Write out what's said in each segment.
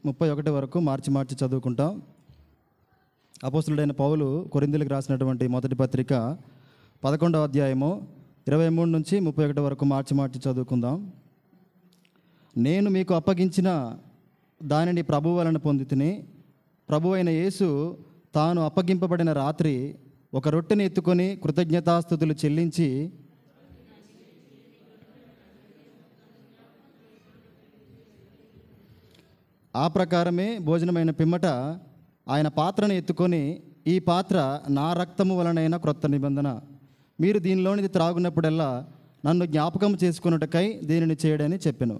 31 వరకు మార్చి చదువుకుంటాం. అపోస్తలుడైన పౌలు కొరింథీయులకు రాసినటువంటి మొదటి పత్రిక 11వ అధ్యాయము 23 నుంచి 31 వరకు మార్చి చదువుకుందాం. నేను మీకు అప్పగించిన దానిని ప్రభువు వలన పొందితిని. ప్రభువు అయిన యేసు తాను అప్పగింపబడిన రాత్రి ఒక రొట్టెని ఎత్తుకొని కృతజ్ఞతాస్తుతులు చెల్లించి ఆ ప్రకారమే భోజనమైన పిమ్మట ఆయన పాత్రను ఎత్తుకొని, ఈ పాత్ర నా రక్తము వలనైన క్రొత్త నిబంధన, మీరు దీనిలోనిది త్రాగునప్పుడల్లా నన్ను జ్ఞాపకం చేసుకొనుటకై దీనిని చేయడని చెప్పెను.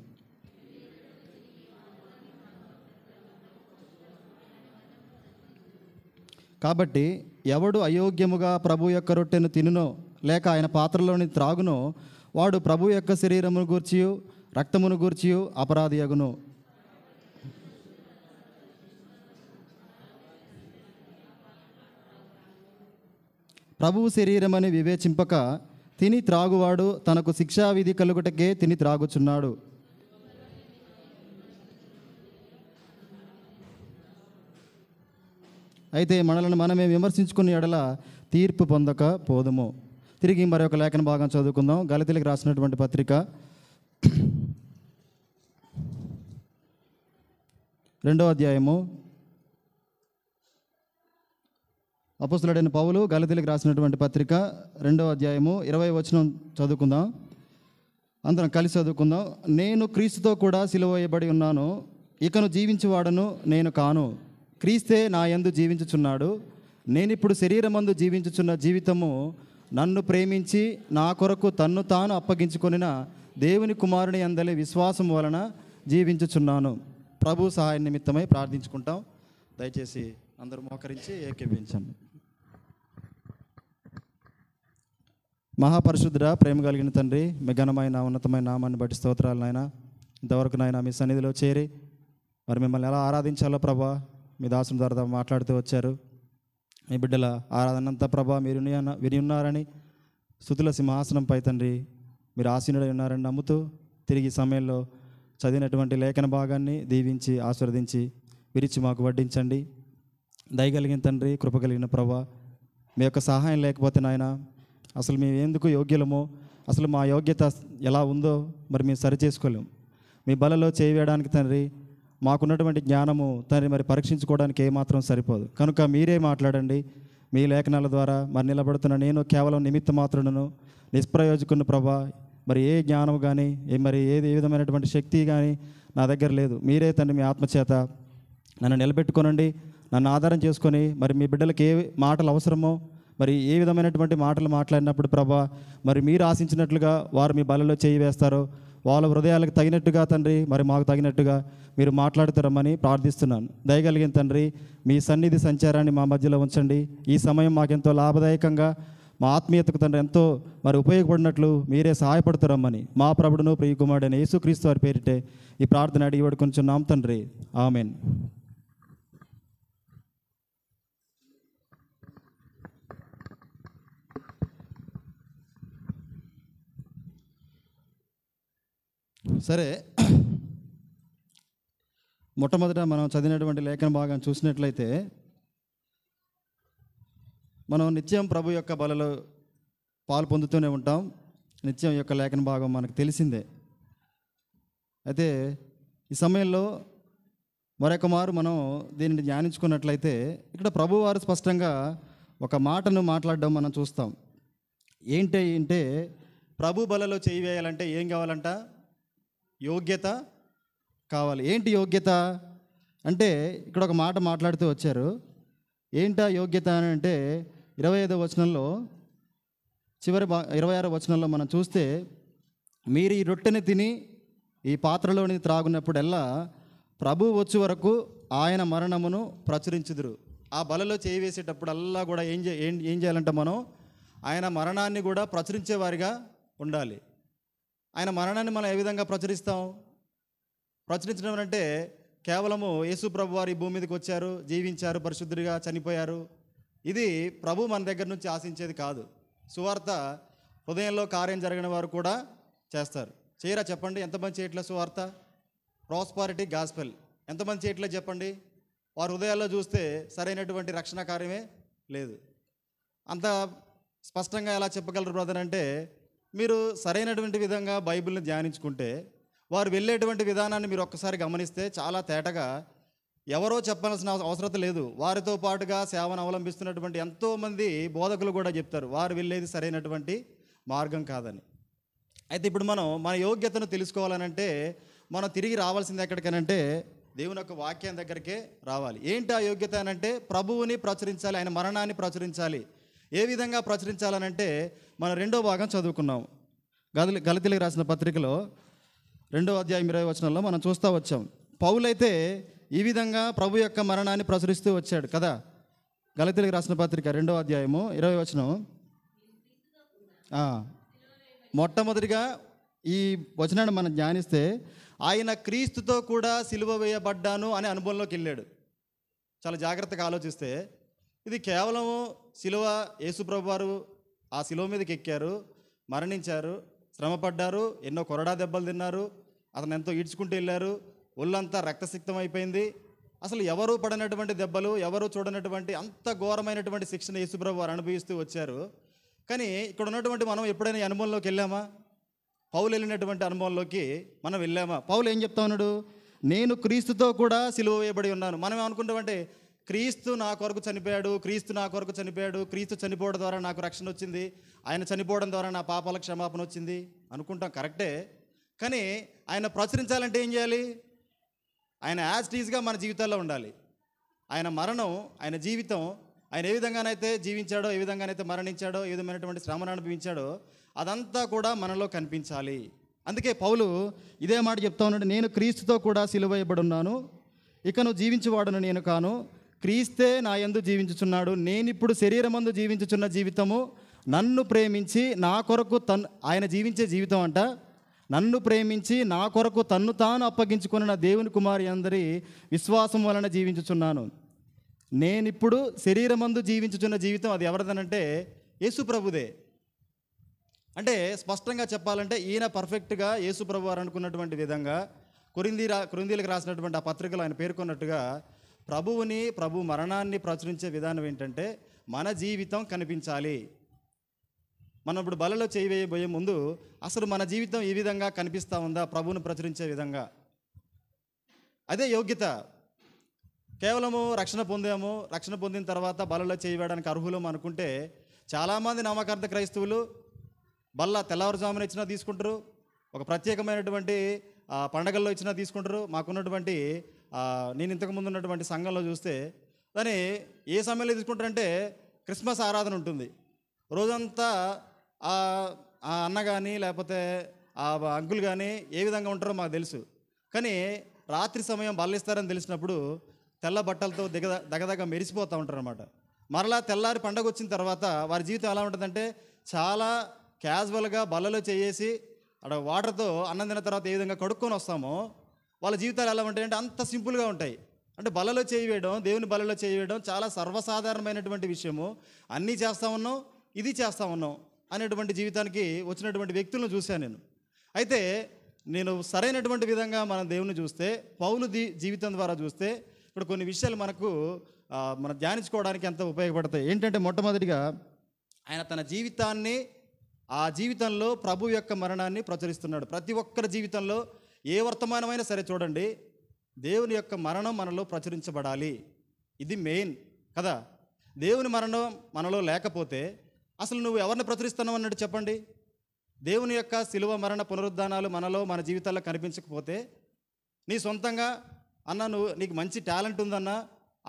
కాబట్టి ఎవడు అయోగ్యముగా ప్రభు యొక్క రొట్టెను తినునో లేక ఆయన పాత్రలోని త్రాగునో వాడు ప్రభు యొక్క శరీరమును గూర్చియు రక్తమును గూర్చియు అపరాధియగును. ప్రభువు శరీరమని వివేచింపక తిని త్రాగువాడు తనకు శిక్షావిధి కలుగుటకే తిని త్రాగుచున్నాడు. అయితే మనలను మనమే విమర్శించుకునే ఎడల తీర్పు పొందక పోదుము. తిరిగి మరొక లేఖన భాగం చదువుకుందాం. గలతీయులకు రాసినటువంటి పత్రిక 2వ అధ్యాయము. అపోస్తలుడైన పౌలు గలతీయులకు రాసినటువంటి పత్రిక 2వ అధ్యాయము 20వ వచనం చదువుకుందాం. అందరం కలిసి చదువుకుందాం. నేను క్రీస్తుతో కూడా సిలువ వేయబడి ఉన్నాను, ఇకను జీవించువాడను నేను కాను, క్రీస్తే నా యందు జీవించుచున్నాడు. నేనిప్పుడు శరీరమందు జీవించుచున్న జీవితము నన్ను ప్రేమించి నా కొరకు తన్ను తాను అప్పగించుకొనిన దేవుని కుమారుని యందలి విశ్వాసం వలన జీవించుచున్నాను. ప్రభు సహాయ నిమిత్తమై ప్రార్థించుకుంటాం. దయచేసి అందరూ మోకరించి ఏకీభవించండి. మహాపరిశుద్ధుడ, ప్రేమ కలిగిన తండ్రి, మీ ఘనమైన ఉన్నతమైన నామాన్ని బట్టి స్తోత్రాలు నాయన. ఇంతవరకు నాయన మీ సన్నిధిలో చేరి మరి మిమ్మల్ని ఎలా ఆరాధించాలో ప్రభా మీ దాసుని ద్వారా మాట్లాడుతూ వచ్చారు. మీ బిడ్డల ఆరాధనంతా ప్రభా మీరు విని ఉన్నారని, స్తుతుల సింహాసనంపై తండ్రి మీరు ఆసీనుడై ఉన్నారని నమ్ముతూ తిరిగి సమయంలో చదివినటువంటి లేఖన భాగాన్ని దీవించి ఆశీర్వదించి విరిచి మాకు వడ్డించండి. దయగలిగిన తండ్రి, కృప కలిగిన ప్రభా, మీ యొక్క సహాయం లేకపోతే నాయన అసలు మేము ఎందుకు యోగ్యులమో, అసలు మా యోగ్యత ఎలా ఉందో మరి మేము సరిచేసుకోలేము. మీ బలలో చేయవేయడానికి తండ్రి మాకున్నటువంటి జ్ఞానము తండ్రి మరి పరీక్షించుకోవడానికి ఏమాత్రం సరిపోదు. కనుక మీరే మాట్లాడండి. మీ లేఖనాల ద్వారా మరి నిలబడుతున్న నేను కేవలం నిమిత్త మాత్రులను నిష్ప్రయోజకుని ప్రభా. మరి ఏ జ్ఞానం కానీ మరి ఏ విధమైనటువంటి శక్తి కానీ నా దగ్గర లేదు. మీరే తండ్రి మీ ఆత్మచేత నన్ను నిలబెట్టుకోనండి. నన్ను ఆధారం చేసుకొని మరి మీ బిడ్డలకు ఏ మాటలు అవసరమో, మరి ఏ విధమైనటువంటి మాటలు మాట్లాడినప్పుడు ప్రభా మరి మీరు ఆశించినట్లుగా వారు మీ బలలో చేయి వేస్తారో, వాళ్ళ హృదయాలకు తగినట్టుగా తండ్రి మరి మాకు తగినట్టుగా మీరు మాట్లాడుతారమ్మని ప్రార్థిస్తున్నాను. దయగలిగిన తండ్రి మీ సన్నిధి సంచారాన్ని మా మధ్యలో ఉంచండి. ఈ సమయం మాకెంతో లాభదాయకంగా, మా ఆత్మీయతకు తండ్రి ఎంతో మరి ఉపయోగపడినట్లు మీరే సహాయపడతారమ్మని మా ప్రభుడును ప్రియకుమారుడైన యేసుక్రీస్తు వారి పేరిటే ఈ ప్రార్థన అడిగి వేడుకొంచున్నాం తండ్రి. ఆమెన్. సరే, మొట్టమొదట మనం చదివినటువంటి లేఖన భాగం చూసినట్లయితే మనం నిత్యం ప్రభు యొక్క బలలో పాలు పొందుతూనే ఉంటాం. నిత్యం యొక్క లేఖన భాగం మనకు తెలిసిందే. అయితే ఈ సమయంలో మరొక మారు మనం దీనిని ధ్యానించుకున్నట్లయితే ఇక్కడ ప్రభువారు స్పష్టంగా ఒక మాటను మాట్లాడడం మనం చూస్తాం. ఏంటంటే ప్రభు బలలో చేయి వేయాలంటే ఏం కావాలంట? యోగ్యత కావాలి. ఏంటి యోగ్యత అంటే ఇక్కడ ఒక మాట మాట్లాడుతూ వచ్చారు. ఏంటా యోగ్యత అని అంటే 25వ వచనంలో 26వ వచనంలో మనం చూస్తే, మీరు ఈ రొట్టెని తిని ఈ పాత్రలోని త్రాగునప్పుడల్లా ప్రభు వచ్చే వరకు ఆయన మరణమును ప్రచురించుదురు. ఆ బలలో చేయి వేసేటప్పుడల్లా కూడా ఏం చేయాలంటే మనం ఆయన మరణాన్ని కూడా ప్రచురించేవారిగా ఉండాలి. ఆయన మరణాన్ని మనం ఏ విధంగా ప్రచురిస్తాం? ప్రచురించడం అంటే కేవలము యేసు ప్రభు వారి భూమి మీదకి వచ్చారు, జీవించారు, పరిశుద్ధుడిగా చనిపోయారు, ఇది ప్రభు మన దగ్గర నుంచి ఆశించేది కాదు. సువార్త హృదయంలో కార్యం జరిగిన వారు కూడా చేస్తారు. చేయరా చెప్పండి? ఎంతమంది చేయట్లే సువార్త? ప్రాస్పారిటీ గాస్పెల్ ఎంతమంది చేయట్లేదు చెప్పండి? వారి హృదయాల్లో చూస్తే సరైనటువంటి రక్షణ కార్యమే లేదు. అంత స్పష్టంగా ఎలా చెప్పగలరు బ్రదర్ అంటే, మీరు సరైనటువంటి విధంగా బైబిల్ని ధ్యానించుకుంటే వారు వెళ్ళేటువంటి విధానాన్ని మీరు ఒక్కసారి గమనిస్తే చాలా తేటగా ఎవరో చెప్పాల్సిన అవసరం లేదు. వారితో పాటుగా సేవను అవలంబిస్తున్నటువంటి ఎంతోమంది బోధకులు కూడా చెప్తారు వారు వెళ్ళేది సరైనటువంటి మార్గం కాదని. అయితే ఇప్పుడు మనం మన యోగ్యతను తెలుసుకోవాలనంటే మనం తిరిగి రావాల్సింది ఎక్కడికనంటే దేవుని యొక్క వాక్యం దగ్గరికే రావాలి. ఏంటి ఆ యోగ్యత అనంటే ప్రభువుని ప్రచురించాలి, ఆయన మరణాన్ని ప్రచురించాలి. ఏ విధంగా ప్రచురించాలనంటే మనం 2వ భాగం చదువుకున్నాం. గలతీయులకు రాసిన పత్రికలో 2వ అధ్యాయం 20వ వచనంలో మనం చూస్తూ వచ్చాం. పౌలైతే ఈ విధంగా ప్రభు యొక్క మరణాన్ని ప్రచురిస్తూ వచ్చాడు కదా. గలతీయులకు రాసిన పత్రిక 2వ అధ్యాయము 20వ వచనం. మొట్టమొదటిగా ఈ వచనాన్ని మనం ధ్యానిస్తే ఆయన క్రీస్తుతో కూడా సిలువ వేయబడ్డాను అనే అనుభవంలోకి వెళ్ళాడు. చాలా జాగ్రత్తగా ఆలోచిస్తే ఇది కేవలము సిలువ, యేసుప్రభు వారు ఆ సిలువ మీదకి ఎక్కారు, మరణించారు, శ్రమపడ్డారు, ఎన్నో కొరడా దెబ్బలు తిన్నారు, అతను ఎంతో ఈడ్చుకుంటూ వెళ్ళారు, ఒళ్ళంతా రక్తసిక్తం అయిపోయింది. అసలు ఎవరు పడినటువంటి దెబ్బలు, ఎవరు చూడనటువంటి అంత ఘోరమైనటువంటి శిక్షణ యేసుప్రభు వారు అనుభవిస్తూ వచ్చారు. కానీ ఇక్కడ ఉన్నటువంటి మనం ఎప్పుడైనా ఈ అనుభవంలోకి వెళ్ళామా? పౌలు వెళ్ళినటువంటి అనుభవంలోకి మనం వెళ్ళామా? పౌలు ఏం చెప్తా ఉన్నాడు? నేను క్రీస్తుతో కూడా సిలువ వేయబడి ఉన్నాను. మనం ఏమనుకుంటామంటే క్రీస్తు నా కొరకు చనిపోయాడు, క్రీస్తు నా కొరకు చనిపోయాడు, క్రీస్తు చనిపోవడం ద్వారా నాకు రక్షణ వచ్చింది, ఆయన చనిపోవడం ద్వారా నా పాపాల క్షమాపణ వచ్చింది అనుకుంటాం, కరెక్టే. కానీ ఆయన ప్రచురించాలంటే ఏం చేయాలి? ఆయన యాజ్ టీజ్గా మన జీవితాల్లో ఉండాలి. ఆయన మరణం, ఆయన జీవితం, ఆయన ఏ విధంగానైతే జీవించాడో, ఏ విధంగానైతే మరణించాడో, ఏ విధమైనటువంటి శ్రమను అనుభవించాడో అదంతా కూడా మనలో కనిపించాలి. అందుకే పౌలు ఇదే మాట చెప్తా ఉన్నాడు, నేను క్రీస్తుతో కూడా సిలువ వేయబడి ఉన్నాను, ఇక నువ్వు జీవించువాడును నేను కాను, క్రీస్తే నా యందు జీవించుచున్నాడు, నేనిప్పుడు శరీరమందు జీవించుచున్న జీవితము నన్ను ప్రేమించి నా కొరకు ఆయన జీవించే జీవితం అంట, నన్ను ప్రేమించి నా కొరకు తన్ను తాను అప్పగించుకున్న దేవుని కుమారి అందరి విశ్వాసం వలన జీవించుచున్నాను. నేనిప్పుడు శరీరమందు జీవించుచున్న జీవితం అది ఎవరిదనంటే యేసు ప్రభుదే. అంటే స్పష్టంగా చెప్పాలంటే ఈయన పర్ఫెక్ట్గా యేసు ప్రభు వారు అనుకున్నటువంటి విధంగా కొరింథీయులకు రాసినటువంటి ఆ పత్రికలో ఆయన పేర్కొన్నట్టుగా ప్రభు మరణాన్ని ప్రచురించే విధానం ఏంటంటే మన జీవితం కనిపించాలి. మనం ఇప్పుడు బలలో చేయి వేయబోయే ముందు అసలు మన జీవితం ఈ విధంగా కనిపిస్తూ ఉందా ప్రభువును ప్రచురించే విధంగా? అదే యోగ్యత. కేవలము రక్షణ పొందాము, రక్షణ పొందిన తర్వాత బలలో చేయి వేయడానికి అర్హులం అనుకుంటే చాలామంది నామకార్థ క్రైస్తవులు బల్ల తెల్లవారుజామున ఇచ్చినా తీసుకుంటారు, ఒక ప్రత్యేకమైనటువంటి పండగల్లో ఇచ్చినా తీసుకుంటారు. మాకున్నటువంటి నేను ఇంతకుముందు ఉన్నటువంటి సంఘంలో చూస్తే దాన్ని ఏ సమయంలో తీసుకుంటారంటే క్రిస్మస్ ఆరాధన ఉంటుంది. రోజంతా ఆ అన్న కానీ లేకపోతే ఆ అంకుల్ కానీ ఏ విధంగా ఉంటారో మాకు తెలుసు. కానీ రాత్రి సమయం బల్లిస్తారని తెలిసినప్పుడు తెల్ల బట్టలతో దగదగ మెరిసిపోతూ ఉంటారు అన్నమాట. మరలా తెల్లారి పండగ వచ్చిన తర్వాత వారి జీవితం ఎలా ఉంటుందంటే చాలా క్యాజువల్గా బల్లలో చేసి అక్కడ వాటర్తో అన్నం తిన్న తర్వాత ఏ విధంగా కడుక్కొని వస్తామో వాళ్ళ జీవితాలు ఎలా ఉంటాయంటే అంత సింపుల్గా ఉంటాయి. అంటే బలలో చేయి వేయడం, దేవుని బలలో చేయి వేయడం చాలా సర్వసాధారణమైనటువంటి విషయము. అన్నీ చేస్తూ ఉన్నాం, ఇది చేస్తూ ఉన్నాం అనేటువంటి జీవితానికి వచ్చినటువంటి వ్యక్తులను చూశాను నేను. అయితే నేను సరైనటువంటి విధంగా మన దేవుని చూస్తే, పౌలు జీవితం ద్వారా చూస్తే ఇక్కడ కొన్ని విషయాలు మనం ధ్యానించుకోవడానికి ఎంత ఉపయోగపడతాయి. ఏంటంటే మొట్టమొదటిగా ఆయన తన జీవితాన్ని, ఆ జీవితంలో ప్రభు యొక్క మరణాన్ని ప్రచురిస్తున్నాడు. ప్రతి ఒక్కరి జీవితంలో ఏ వర్తమానమైనా సరే చూడండి, దేవుని యొక్క మరణం మనలో ప్రచురించబడాలి. ఇది మెయిన్ కదా. దేవుని మరణం మనలో లేకపోతే అసలు నువ్వు ఎవరిని ప్రచురిస్తున్నావు అన్నట్టు చెప్పండి. దేవుని యొక్క శిలువ మరణ పునరుద్ధానాలు మనలో మన జీవితాల్లో కనిపించకపోతే నీ సొంతంగా నీకు మంచి టాలెంట్ ఉందన్నా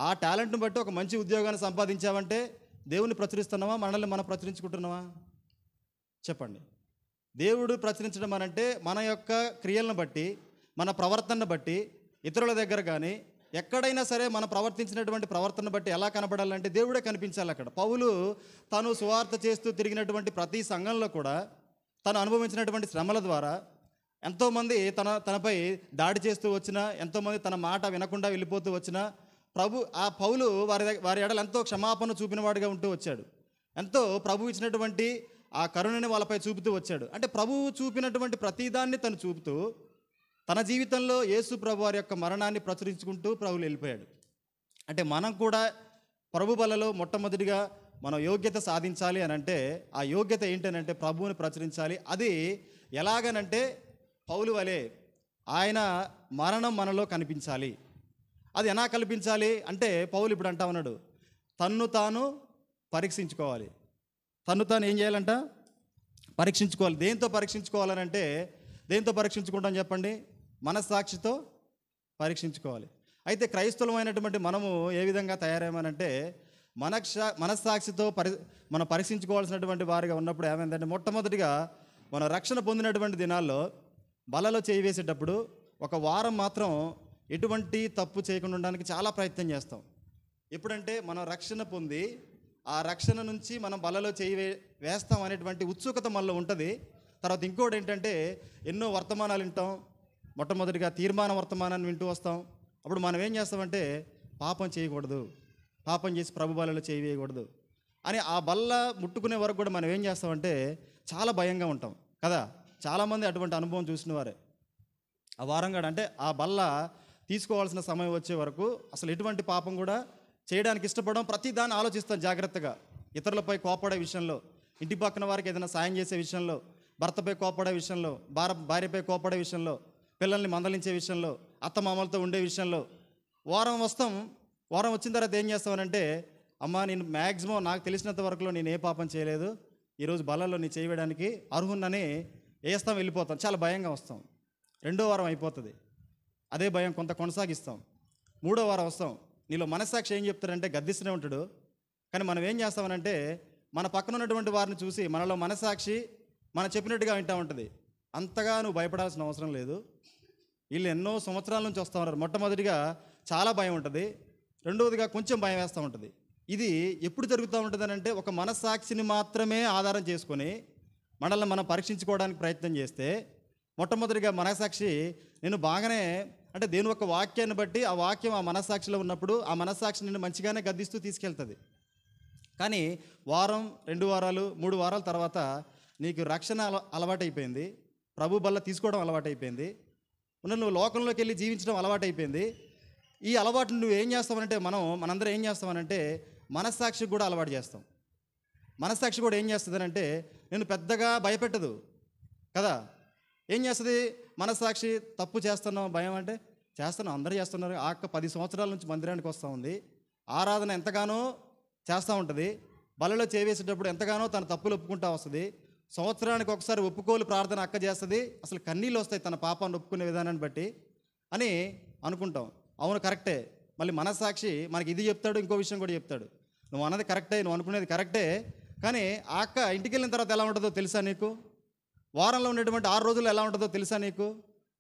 ఆ టాలెంట్ని బట్టి ఒక మంచి ఉద్యోగాన్ని సంపాదించావంటే దేవుని ప్రచురిస్తున్నావా, మనల్ని మనం ప్రచురించుకుంటున్నావా? చెప్పండి. దేవుడు ప్రచురించడం అనంటే మన యొక్క క్రియలను బట్టి, మన ప్రవర్తనను బట్టి, ఇతరుల దగ్గర కానీ ఎక్కడైనా సరే మనం ప్రవర్తించినటువంటి ప్రవర్తన బట్టి ఎలా కనపడాలంటే దేవుడే కనిపించాలి అక్కడ. పౌలు తను సువార్త చేస్తూ తిరిగినటువంటి ప్రతి సంఘంలో కూడా తను అనుభవించినటువంటి శ్రమల ద్వారా ఎంతోమంది తనపై దాడి చేస్తూ వచ్చినా, ఎంతోమంది తన మాట వినకుండా వెళ్ళిపోతూ వచ్చినా ఆ పౌలు వారి ఎడల ఎంతో క్షమాపణ చూపినవాడిగా ఉంటూ వచ్చాడు. ఎంతో ప్రభు ఇచ్చినటువంటి ఆ కరుణని వాళ్ళపై చూపుతూ వచ్చాడు. అంటే ప్రభువు చూపినటువంటి ప్రతిదాన్ని తను చూపుతూ తన జీవితంలో యేసు ప్రభు వారి యొక్క మరణాన్ని ప్రచురించుకుంటూ ప్రభువులు వెళ్ళిపోయాడు. అంటే మనం కూడా ప్రభు బలలో మొట్టమొదటిగా మనం యోగ్యత సాధించాలి అని అంటే ఆ యోగ్యత ఏంటనంటే ప్రభువుని ప్రచురించాలి. అది ఎలాగనంటే పౌలు వలె ఆయన మరణం మనలో కనిపించాలి. అది ఎలా కల్పించాలి అంటే పౌలు ఇప్పుడు అంటా ఉన్నాడు, తన్ను తాను పరీక్షించుకోవాలి. తన్ను తాను ఏం చేయాలంట? పరీక్షించుకోవాలి. దేంతో పరీక్షించుకోవాలనంటే దేంతో పరీక్షించుకుంటాం చెప్పండి? మనస్సాక్షితో పరీక్షించుకోవాలి. అయితే క్రైస్తవులమైనటువంటి మనము ఏ విధంగా తయారయ్యామనంటే మనస్సాక్షితో మనం పరీక్షించుకోవాల్సినటువంటి వారిగా ఉన్నప్పుడు ఏమైందంటే, మొట్టమొదటిగా మనం రక్షణ పొందినటువంటి దినాల్లో బలలో చేయి వేసేటప్పుడు ఒక వారం మాత్రం ఎటువంటి తప్పు చేయకుండా ఉండడానికి చాలా ప్రయత్నం చేస్తాం. ఎప్పుడంటే మనం రక్షణ పొంది ఆ రక్షణ నుంచి మనం బలలో చేయి వేస్తాం అనేటువంటి ఉత్సుకత మనలో ఉంటుంది. తర్వాత ఇంకోటి ఏంటంటే, ఎన్నో వర్తమానాలు వింటాం. మొట్టమొదటిగా తీర్మాన వర్తమానాన్ని వింటూ వస్తాం. అప్పుడు మనం ఏం చేస్తామంటే పాపం చేయకూడదు, పాపం చేసి ప్రభు బలలో చేయి వేయకూడదు అని ఆ బల్ల ముట్టుకునే వరకు కూడా మనం ఏం చేస్తామంటే చాలా భయంగా ఉంటాం కదా. చాలామంది అటువంటి అనుభవం చూసిన వారే. ఆ వారంగా అంటే ఆ బల్ల తీసుకోవాల్సిన సమయం వచ్చే వరకు అసలు ఎటువంటి పాపం కూడా చేయడానికి ఇష్టపడడం, ప్రతి దాన్ని ఆలోచిస్తాం జాగ్రత్తగా. ఇతరులపై కోపడే విషయంలో, ఇంటి పక్కన వారికి ఏదైనా సాయం చేసే విషయంలో, భర్తపై కోపడే విషయంలో, భార్యపై కోపడే విషయంలో, పిల్లల్ని మందలించే విషయంలో, అత్తమామలతో ఉండే విషయంలో. వారం వచ్చిన తర్వాత ఏం చేస్తామనంటే, అమ్మ నేను మ్యాక్సిమం నాకు తెలిసినంత వరకులో నేను ఏ పాపం చేయలేదు, ఈరోజు బలలో నీ చేయడానికి అర్హున్నని వేస్తాం, వెళ్ళిపోతాం. చాలా భయంగా వస్తాం. 2వ వారం అయిపోతుంది, అదే భయం కొంత కొనసాగిస్తాం. 3వ వారం వస్తాం, నీలో మనస్సాక్షి ఏం చెప్తారంటే గద్దిస్తూనే ఉంటాడు. కానీ మనం ఏం చేస్తామనంటే మన పక్కన ఉన్నటువంటి వారిని చూసి మనలో మనస్సాక్షి మనం చెప్పినట్టుగా వింటూ ఉంటుంది. అంతగా నువ్వు భయపడాల్సిన అవసరం లేదు, వీళ్ళు ఎన్నో సంవత్సరాల నుంచి వస్తూ ఉన్నారు. మొట్టమొదటిగా చాలా భయం ఉంటుంది, రెండవదిగా కొంచెం భయం వేస్తూ ఉంటుంది. ఇది ఎప్పుడు జరుగుతూ ఉంటుంది అంటే, ఒక మనస్సాక్షిని మాత్రమే ఆధారం చేసుకొని మనల్ని మనం పరీక్షించుకోవడానికి ప్రయత్నం చేస్తే, మొట్టమొదటిగా మనస్సాక్షి నేను బాగానే అంటే దేని ఒక వాక్యాన్ని బట్టి ఆ వాక్యం ఆ మనస్సాక్షిలో ఉన్నప్పుడు ఆ మనస్సాక్షి నిన్ను మంచిగానే గద్దిస్తూ తీసుకెళ్తుంది. కానీ వారం, 2 వారాలు, 3 వారాల తర్వాత నీకు రక్షణ అలవాటైపోయింది, ప్రభు బల్ల తీసుకోవడం అలవాటైపోయింది, నువ్వు లోకంలోకి వెళ్ళి జీవించడం అలవాటైపోయింది. ఈ అలవాటును నువ్వు ఏం చేస్తావనంటే మనందరం ఏం చేస్తామనంటే మనస్సాక్షికి కూడా అలవాటు చేస్తాం. మనస్సాక్షి కూడా ఏం చేస్తుందనంటే నేను పెద్దగా భయపెట్టదు కదా. ఏం చేస్తుంది మనస్సాక్షి? తప్పు చేస్తున్నావు, భయం అంటే చేస్తున్నావు, అందరూ చేస్తున్నారు. ఆ 10 సంవత్సరాల నుంచి మందిరానికి వస్తూ ఉంది, ఆరాధన ఎంతగానో చేస్తూ ఉంటుంది, బలలో చేవేసేటప్పుడు ఎంతగానో తన తప్పులు ఒప్పుకుంటూ వస్తుంది, సంవత్సరానికి ఒకసారి ఒప్పుకోలు ప్రార్థన అక్క చేస్తుంది, అసలు కన్నీళ్ళు వస్తాయి తన పాపాన్ని ఒప్పుకునే విధానాన్ని బట్టి అని అనుకుంటాం. అవును కరెక్టే. మళ్ళీ మనస్సాక్షి మనకి ఇది చెప్తాడు, ఇంకో విషయం కూడా చెప్తాడు. నువ్వు అన్నది కరెక్టే, నువ్వు అనుకునేది కరెక్టే, కానీ ఆ అక్క ఇంటికి వెళ్ళిన తర్వాత ఎలా ఉంటుందో తెలుసా నీకు? వారంలో ఉండేటువంటి 6 రోజులు ఎలా ఉంటుందో తెలుసా నీకు?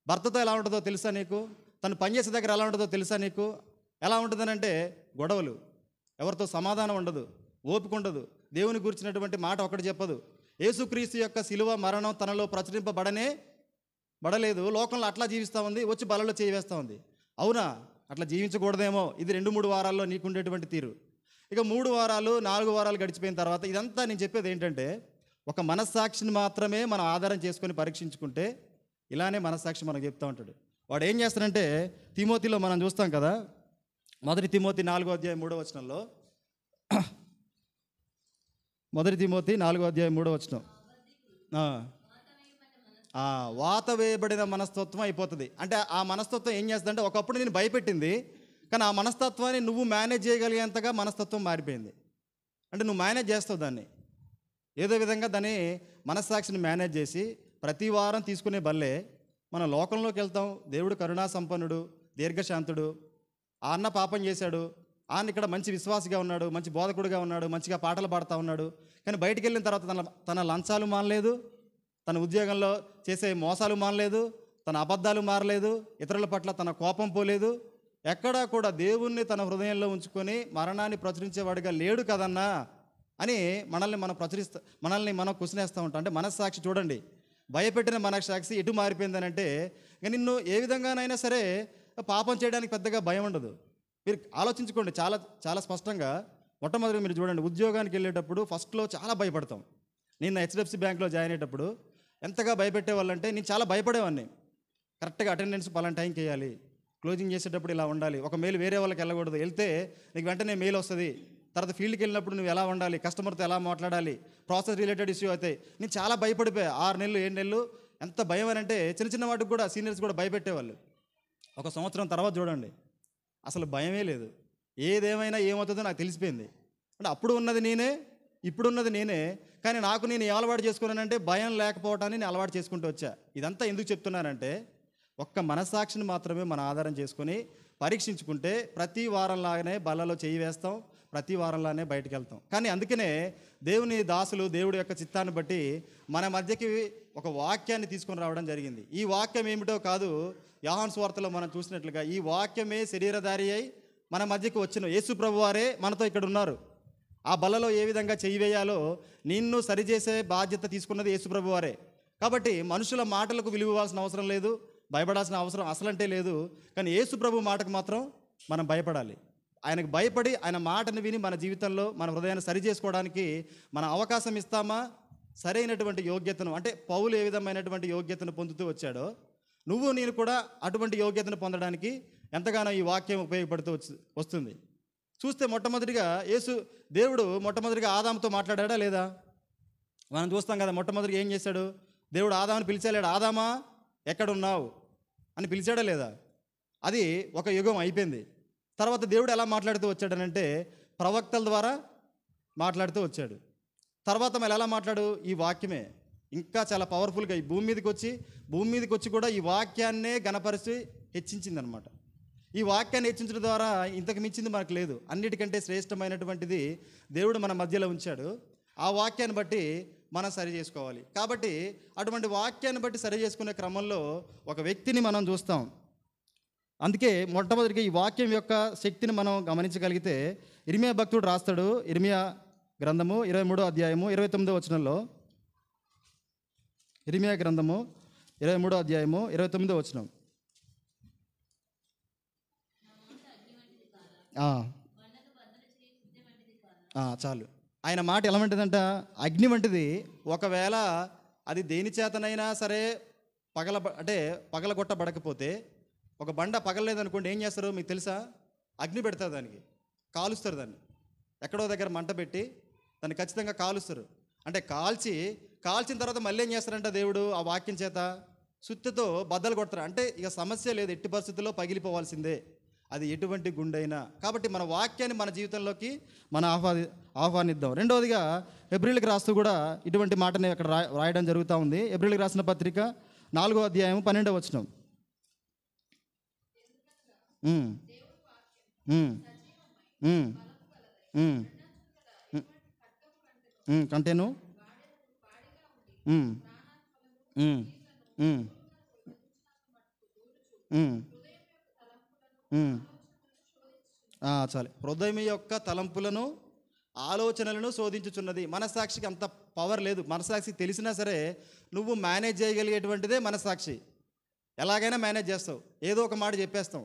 భర్తతో ఎలా ఉంటుందో తెలుసా నీకు? తను పనిచేసే దగ్గర ఎలా ఉంటుందో తెలుసా నీకు? ఎలా ఉంటుందనంటే గొడవలు, ఎవరితో సమాధానం ఉండదు, ఓపిక ఉండదు, దేవుని గురించినటువంటి మాట ఒకటి చెప్పదు. యేసుక్రీస్తు యొక్క శిలువ మరణం తనలో బడలేదు, లోకంలో అట్లా జీవిస్తూ ఉంది, వచ్చి బలలో చేయి వేస్తూ ఉంది. అవునా? అట్లా జీవించకూడదేమో. ఇది 2-3 వారాల్లో నీకుండేటువంటి తీరు. ఇక 3 వారాలు 4 వారాలు గడిచిపోయిన తర్వాత ఇదంతా నేను చెప్పేది ఏంటంటే, ఒక మనస్సాక్షిని మాత్రమే మనం ఆధారం చేసుకొని పరీక్షించుకుంటే ఇలానే మనస్సాక్షి మనకు చెప్తూ ఉంటాడు. వాడు ఏం చేస్తాడంటే, తిమోతిలో మనం చూస్తాం కదా, 1 తిమోతి 4వ అధ్యాయం 3వ వచనంలో, 1 తిమోతి 4వ అధ్యాయం 3వ వచనం, వాత వేయబడిన మనస్తత్వం అయిపోతుంది. అంటే ఆ మనస్తత్వం ఏం చేస్తుందంటే, ఒకప్పుడు నేను భయపెట్టింది, కానీ ఆ మనస్తత్వాన్ని నువ్వు మేనేజ్ చేయగలిగేంతగా మనస్తత్వం మారిపోయింది. అంటే నువ్వు మేనేజ్ చేస్తావు దాన్ని, ఏదో విధంగా దాన్ని మనస్సాక్షిని మేనేజ్ చేసి ప్రతి వారం తీసుకునే బల్లే మనం లోకంలోకి వెళ్తాం. దేవుడు కరుణా సంపన్నుడు, దీర్ఘశాంతుడు, ఆ అన్న పాపం చేశాడు, ఆయన ఇక్కడ మంచి విశ్వాసిగా ఉన్నాడు, మంచి బోధకుడిగా ఉన్నాడు, మంచిగా పాటలు పాడుతూ ఉన్నాడు, కానీ బయటికి వెళ్ళిన తర్వాత తన లంచాలు మానలేదు, తన ఉద్యోగంలో చేసే మోసాలు మానలేదు, తన అబద్ధాలు మారలేదు, ఇతరుల పట్ల తన కోపం పోలేదు, ఎక్కడా కూడా దేవుణ్ణి తన హృదయంలో ఉంచుకొని మరణాన్ని ప్రచురించేవాడిగా లేడు కదన్నా అని మనల్ని మనం కుసినేస్తూ ఉంటాం. అంటే మనస్సాక్షి చూడండి, భయపెట్టిన మనస్సాక్షి ఎటు మారిపోయిందని అంటే, నిన్ను ఏ విధంగానైనా సరే పాపం చేయడానికి పెద్దగా భయం ఉండదు. మీరు ఆలోచించుకోండి చాలా చాలా స్పష్టంగా. మొట్టమొదటిగా మీరు చూడండి, ఉద్యోగానికి వెళ్ళేటప్పుడు ఫస్ట్లో చాలా భయపడతాం. నేను HDFC బ్యాంక్లో జాయిన్ అయ్యేటప్పుడు ఎంతగా భయపెట్టేవాళ్ళంటే, నేను చాలా భయపడేవాడిని. కరెక్ట్గా అటెండెన్స్ పలానా టైంకి వేయాలి, క్లోజింగ్ చేసేటప్పుడు ఇలా ఉండాలి, ఒక మెయిల్ వేరే వాళ్ళకి వెళ్ళకూడదు, వెళ్తే నీకు వెంటనే మెయిల్ వస్తుంది, తర్వాత ఫీల్డ్కి వెళ్ళినప్పుడు నువ్వు ఎలా ఉండాలి, కస్టమర్తో ఎలా మాట్లాడాలి, ప్రాసెస్ రిలేటెడ్ ఇష్యూ అవుతాయి. నేను చాలా భయపడిపోయా. 6 నెలలు 7 నెలలు ఎంత భయం అని అంటే చిన్న చిన్న వాటికి కూడా సీనియర్స్ కూడా భయపెట్టేవాళ్ళు. ఒక సంవత్సరం తర్వాత చూడండి అసలు భయమే లేదు. ఏదేమైనా ఏమవుతుందో నాకు తెలిసిపోయింది. అంటే అప్పుడు ఉన్నది నేనే, ఇప్పుడున్నది నేనే, కానీ నాకు నేను ఏ అలవాటు చేసుకున్నానంటే భయం లేకపోవటాన్ని నేను అలవాటు చేసుకుంటూ వచ్చా. ఇదంతా ఎందుకు చెప్తున్నానంటే ఒక్క మనస్సాక్షిని మాత్రమే మన ఆధారం చేసుకొని పరీక్షించుకుంటే ప్రతి వారంలాగానే బల్లలో చేయి వేస్తాం, ప్రతి వారంలానే బయటికి వెళ్తాం. కానీ అందుకనే దేవుని దాసులు దేవుడి యొక్క చిత్తాన్ని బట్టి మన మధ్యకి ఒక వాక్యాన్ని తీసుకొని రావడం జరిగింది. ఈ వాక్యం ఏమిటో కాదు, యోహాను సువార్తలో మనం చూసినట్లుగా ఈ వాక్యమే శరీరధారి అయి మన మధ్యకి వచ్చిన యేసు ప్రభువారే మనతో ఇక్కడ ఉన్నారు. ఆ బల్లలో ఏ విధంగా చెయ్యి వేయాలో నిన్ను సరిచేసే బాధ్యత తీసుకున్నది యేసు ప్రభువారే. కాబట్టి మనుషుల మాటలకు విలువ ఇవ్వాల్సిన అవసరం లేదు, భయపడాల్సిన అవసరం అసలంటే లేదు. కానీ యేసు ప్రభు మాటకు మాత్రం మనం భయపడాలి. ఆయనకు భయపడి ఆయన మాటను విని మన జీవితంలో మన హృదయాన్ని సరి చేసుకోవడానికి మన అవకాశం ఇస్తామా? సరైనటువంటి యోగ్యతను, అంటే పౌలు ఏ విధమైనటువంటి యోగ్యతను పొందుతూ వచ్చాడో నువ్వు నేను కూడా అటువంటి యోగ్యతను పొందడానికి ఎంతగానో ఈ వాక్యం ఉపయోగపడుతూ వస్తుంది. చూస్తే మొట్టమొదటిగా దేవుడు మొట్టమొదటిగా ఆదాముతో మాట్లాడా లేదా? మనం చూస్తాం కదా. మొట్టమొదటిగా ఏం చేశాడు? దేవుడు ఆదాముని పిలిచాడు. ఆదామా ఎక్కడున్నావు అని పిలిచాడా లేదా? అది ఒక యుగం అయిపోయింది. తర్వాత దేవుడు ఎలా మాట్లాడుతూ వచ్చాడనంటే ప్రవక్తల ద్వారా మాట్లాడుతూ వచ్చాడు. తర్వాత మళ్ళీ ఎలా మాట్లాడు? ఈ వాక్యమే ఇంకా చాలా పవర్ఫుల్గా ఈ భూమి మీదకి వచ్చి కూడా ఈ వాక్యాన్నే గణపరిచి హెచ్చించిందనమాట. ఈ వాక్యాన్ని హెచ్చించడం ద్వారా ఇంతకు మించింది మనకు లేదు. అన్నిటికంటే శ్రేష్టమైనటువంటిది దేవుడు మన మధ్యలో ఉంచాడు. ఆ వాక్యాన్ని బట్టి మనం సరి చేసుకోవాలి. కాబట్టి అటువంటి వాక్యాన్ని బట్టి సరి చేసుకునే క్రమంలో ఒక వ్యక్తిని మనం చూస్తాం. అందుకే మొట్టమొదటిగా ఈ వాక్యం యొక్క శక్తిని మనం గమనించగలిగితే ఇర్మియా భక్తుడు రాస్తాడు. ఇర్మియా గ్రంథము 23వ అధ్యాయము 29వ వచనంలో, ఇర్మియా గ్రంథము 23వ అధ్యాయము 29వ వచనం. చాలు. ఆయన మాట ఎలా వంటిదంట? అగ్ని వంటిది. ఒకవేళ అది దేని చేతనైనా సరే పగలగొట్టబడకపోతే, ఒక బండ పగలలేదనుకోండి ఏం చేస్తారు మీకు తెలుసా? అగ్ని పెడతారు, దానికి కాలుస్తారు. దాన్ని ఎక్కడో దగ్గర మంట పెట్టి దాన్ని ఖచ్చితంగా కాలుస్తారు. అంటే కాల్చిన తర్వాత మళ్ళీ ఏం చేస్తారంట దేవుడు ఆ వాక్యం చేత సుత్తితో బద్దలు కొడతారు. అంటే ఇక సమస్య లేదు, ఎట్టి పరిస్థితుల్లో పగిలిపోవాల్సిందే, అది ఎటువంటి గుండైనా. కాబట్టి మన వాక్యాన్ని మన జీవితంలోకి మనం ఆహ్వానిద్దాం. రెండవదిగా హెబ్రీయులకు రాస్తూ కూడా ఇటువంటి మాటని అక్కడ రాయడం జరుగుతూ ఉంది. హెబ్రీయులకు రాసిన పత్రిక 4వ అధ్యాయం 12వ వచనం. కంటేను చాలు. హృదయం యొక్క తలంపులను ఆలోచనలను శోధించుచున్నది. మనస్సాక్షికి అంత పవర్ లేదు. మనస్సాక్షికి తెలిసినా సరే నువ్వు మేనేజ్ చేయగలిగేటువంటిదే మనస్సాక్షి. ఎలాగైనా మేనేజ్ చేస్తావు, ఏదో ఒక మాట చెప్పేస్తాం.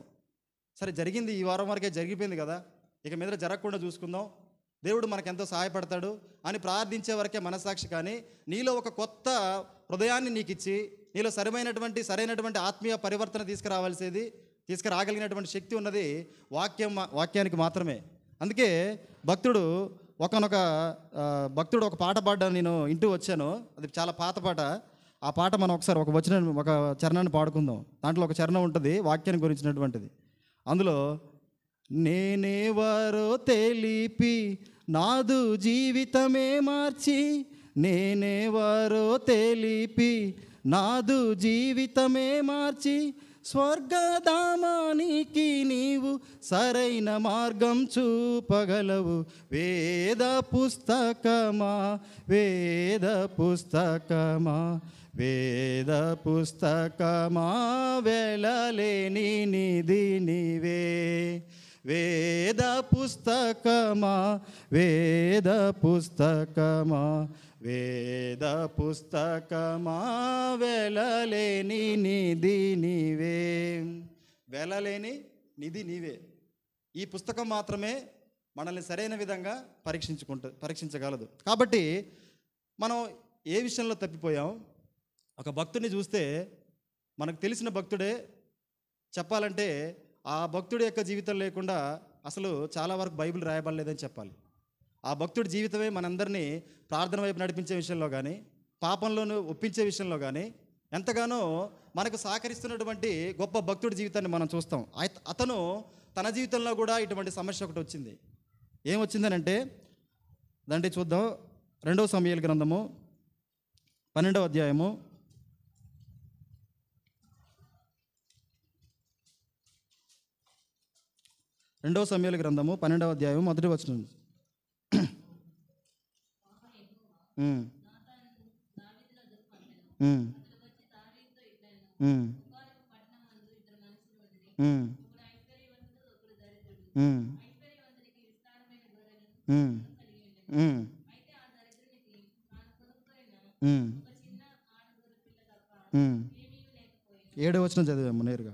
సరే జరిగింది, ఈ వారం వరకే జరిగిపోయింది కదా, ఇక మీద జరగకుండా చూసుకుందాం, దేవుడు మనకెంతో సహాయపడతాడు అని ప్రార్థించే వరకే మనస్సాక్షి. కానీ నీలో ఒక కొత్త హృదయాన్ని నీకు ఇచ్చి నీలో సరైనటువంటి ఆత్మీయ పరివర్తన తీసుకురాగలిగినటువంటి శక్తి ఉన్నది వాక్యానికి మాత్రమే. అందుకే భక్తుడు ఒక పాట పాడడం నేను ఇంటూ వచ్చాను. అది చాలా పాత పాట. ఆ పాట మనం ఒకసారి ఒక చరణాన్ని పాడుకుందాం. దాంట్లో ఒక చరణం ఉంటుంది వాక్యాన్ని గురించినటువంటిది. అందులో నేనేవారో తెలిపి నాదు జీవితమే మార్చి, నేనేవారో తెలిపి నాదు జీవితమే మార్చి, స్వర్గధామానికి నీవు సరైన మార్గం చూపగలవు. వేద పుస్తకమా వేద పుస్తకమా వేద పుస్తకమా వెలలేని నిధి నీవే. వేద పుస్తకమా వేద పుస్తకమా వేద పుస్తకమా వెలలేని నిధి నీవే. వెలలేని నిధి నీవే. ఈ పుస్తకం మాత్రమే మనల్ని సరైన విధంగా పరీక్షించగలదు. కాబట్టి మనం ఏ విషయంలో తప్పిపోయాం? ఒక భక్తుని చూస్తే మనకు తెలిసిన భక్తుడే. చెప్పాలంటే ఆ భక్తుడి యొక్క జీవితం లేకుండా అసలు చాలా వరకు బైబిల్ రాయబడలేదని చెప్పాలి. ఆ భక్తుడి జీవితమే మనందరినీ ప్రార్థన వైపు నడిపించే విషయంలో కానీ, పాపంలోనూ ఒప్పించే విషయంలో కానీ ఎంతగానో మనకు సహకరిస్తున్నటువంటి గొప్ప భక్తుడి జీవితాన్ని మనం చూస్తాం. అతను తన జీవితంలో కూడా ఇటువంటి సమస్య ఒకటి వచ్చింది. ఏమొచ్చిందనంటే దాంట్లో చూద్దాం. 2 సమూయేలు గ్రంథము 12వ అధ్యాయము 2 సమూయేలు గ్రంథము 12వ అధ్యాయం మొదటి వచనం. ఏడో వచనం చదివాము నేరుగా.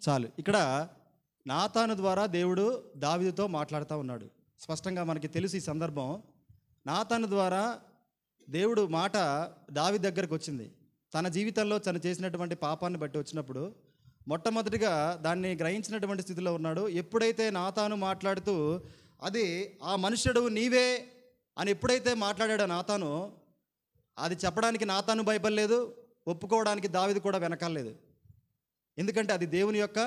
చాలు. ఇక్కడ నాతాను ద్వారా దేవుడు దావీదుతో మాట్లాడుతూ ఉన్నాడు. స్పష్టంగా మనకి తెలుసు ఈ సందర్భం. నాతాను ద్వారా దేవుడు మాట దావీదు దగ్గరకు వచ్చింది. తన జీవితంలో తను చేసినటువంటి పాపాన్ని బట్టి వచ్చినప్పుడు మొట్టమొదటిగా దాన్ని గ్రహించినటువంటి స్థితిలో ఉన్నాడు. ఎప్పుడైతే నాతాను మాట్లాడుతూ అది ఆ మనుష్యుడు నీవే అని ఎప్పుడైతే మాట్లాడాడో నాతాను, అది చెప్పడానికి నాతాను భయపడలేదు, ఒప్పుకోవడానికి దావీదు కూడా వెనకాలేదు. ఎందుకంటే అది దేవుని యొక్క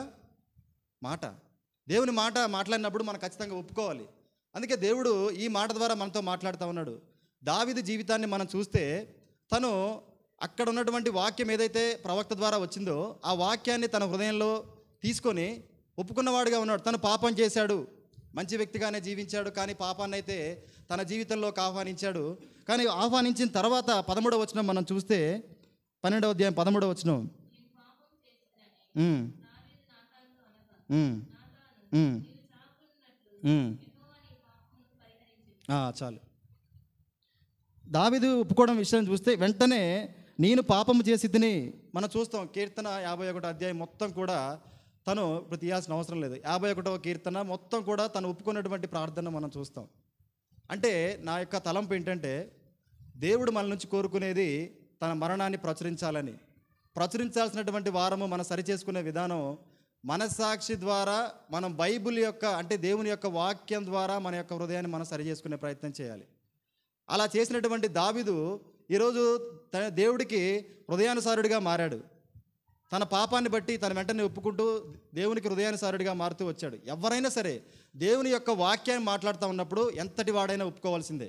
మాట. దేవుని మాట మాట్లాడినప్పుడు మనం ఖచ్చితంగా ఒప్పుకోవాలి. అందుకే దేవుడు ఈ మాట ద్వారా మనతో మాట్లాడుతూ ఉన్నాడు. దావీదు జీవితాన్ని మనం చూస్తే తను అక్కడ ఉన్నటువంటి వాక్యం ఏదైతే ప్రవక్త ద్వారా వచ్చిందో ఆ వాక్యాన్ని తన హృదయంలో తీసుకొని ఒప్పుకున్నవాడుగా ఉన్నాడు. తను పాపం చేశాడు, మంచి వ్యక్తిగానే జీవించాడు, కానీ పాపాన్ని అయితే తన జీవితంలోకి ఆహ్వానించాడు. కానీ ఆహ్వానించిన తర్వాత 13వ వచనం మనం చూస్తే 12వ అధ్యాయం 13వ వచనం. చాలు. దావీదు ఒప్పుకోవడం విషయం చూస్తే వెంటనే నేను పాపము చేసి తిని మనం చూస్తాం. కీర్తన 51వ అధ్యాయం మొత్తం కూడా తను ఇప్పుడు తీయాల్సిన అవసరం లేదు. 51వ కీర్తన మొత్తం కూడా తను ఒప్పుకున్నటువంటి ప్రార్థన మనం చూస్తాం. అంటే నా యొక్క తలంపు ఏంటంటే దేవుడు మన నుంచి కోరుకునేది తన మరణాన్ని ప్రచురించాలని. ప్రచురించాల్సినటువంటి వారము మనం సరిచేసుకునే విధానం మనస్సాక్షి ద్వారా మనం బైబిల్ యొక్క అంటే దేవుని యొక్క వాక్యం ద్వారా మన యొక్క హృదయాన్ని మనం సరి చేసుకునే ప్రయత్నం చేయాలి. అలా చేసినటువంటి దావీదు ఈరోజు తన దేవుడికి హృదయానుసారుడిగా మారాడు. తన పాపాన్ని బట్టి తన వెంటనే ఒప్పుకుంటూ దేవునికి హృదయానుసారుడిగా మారుతూ వచ్చాడు. ఎవరైనా సరే దేవుని యొక్క వాక్యాన్ని మాట్లాడుతూ ఉన్నప్పుడు ఎంతటి వాడైనా ఒప్పుకోవాల్సిందే.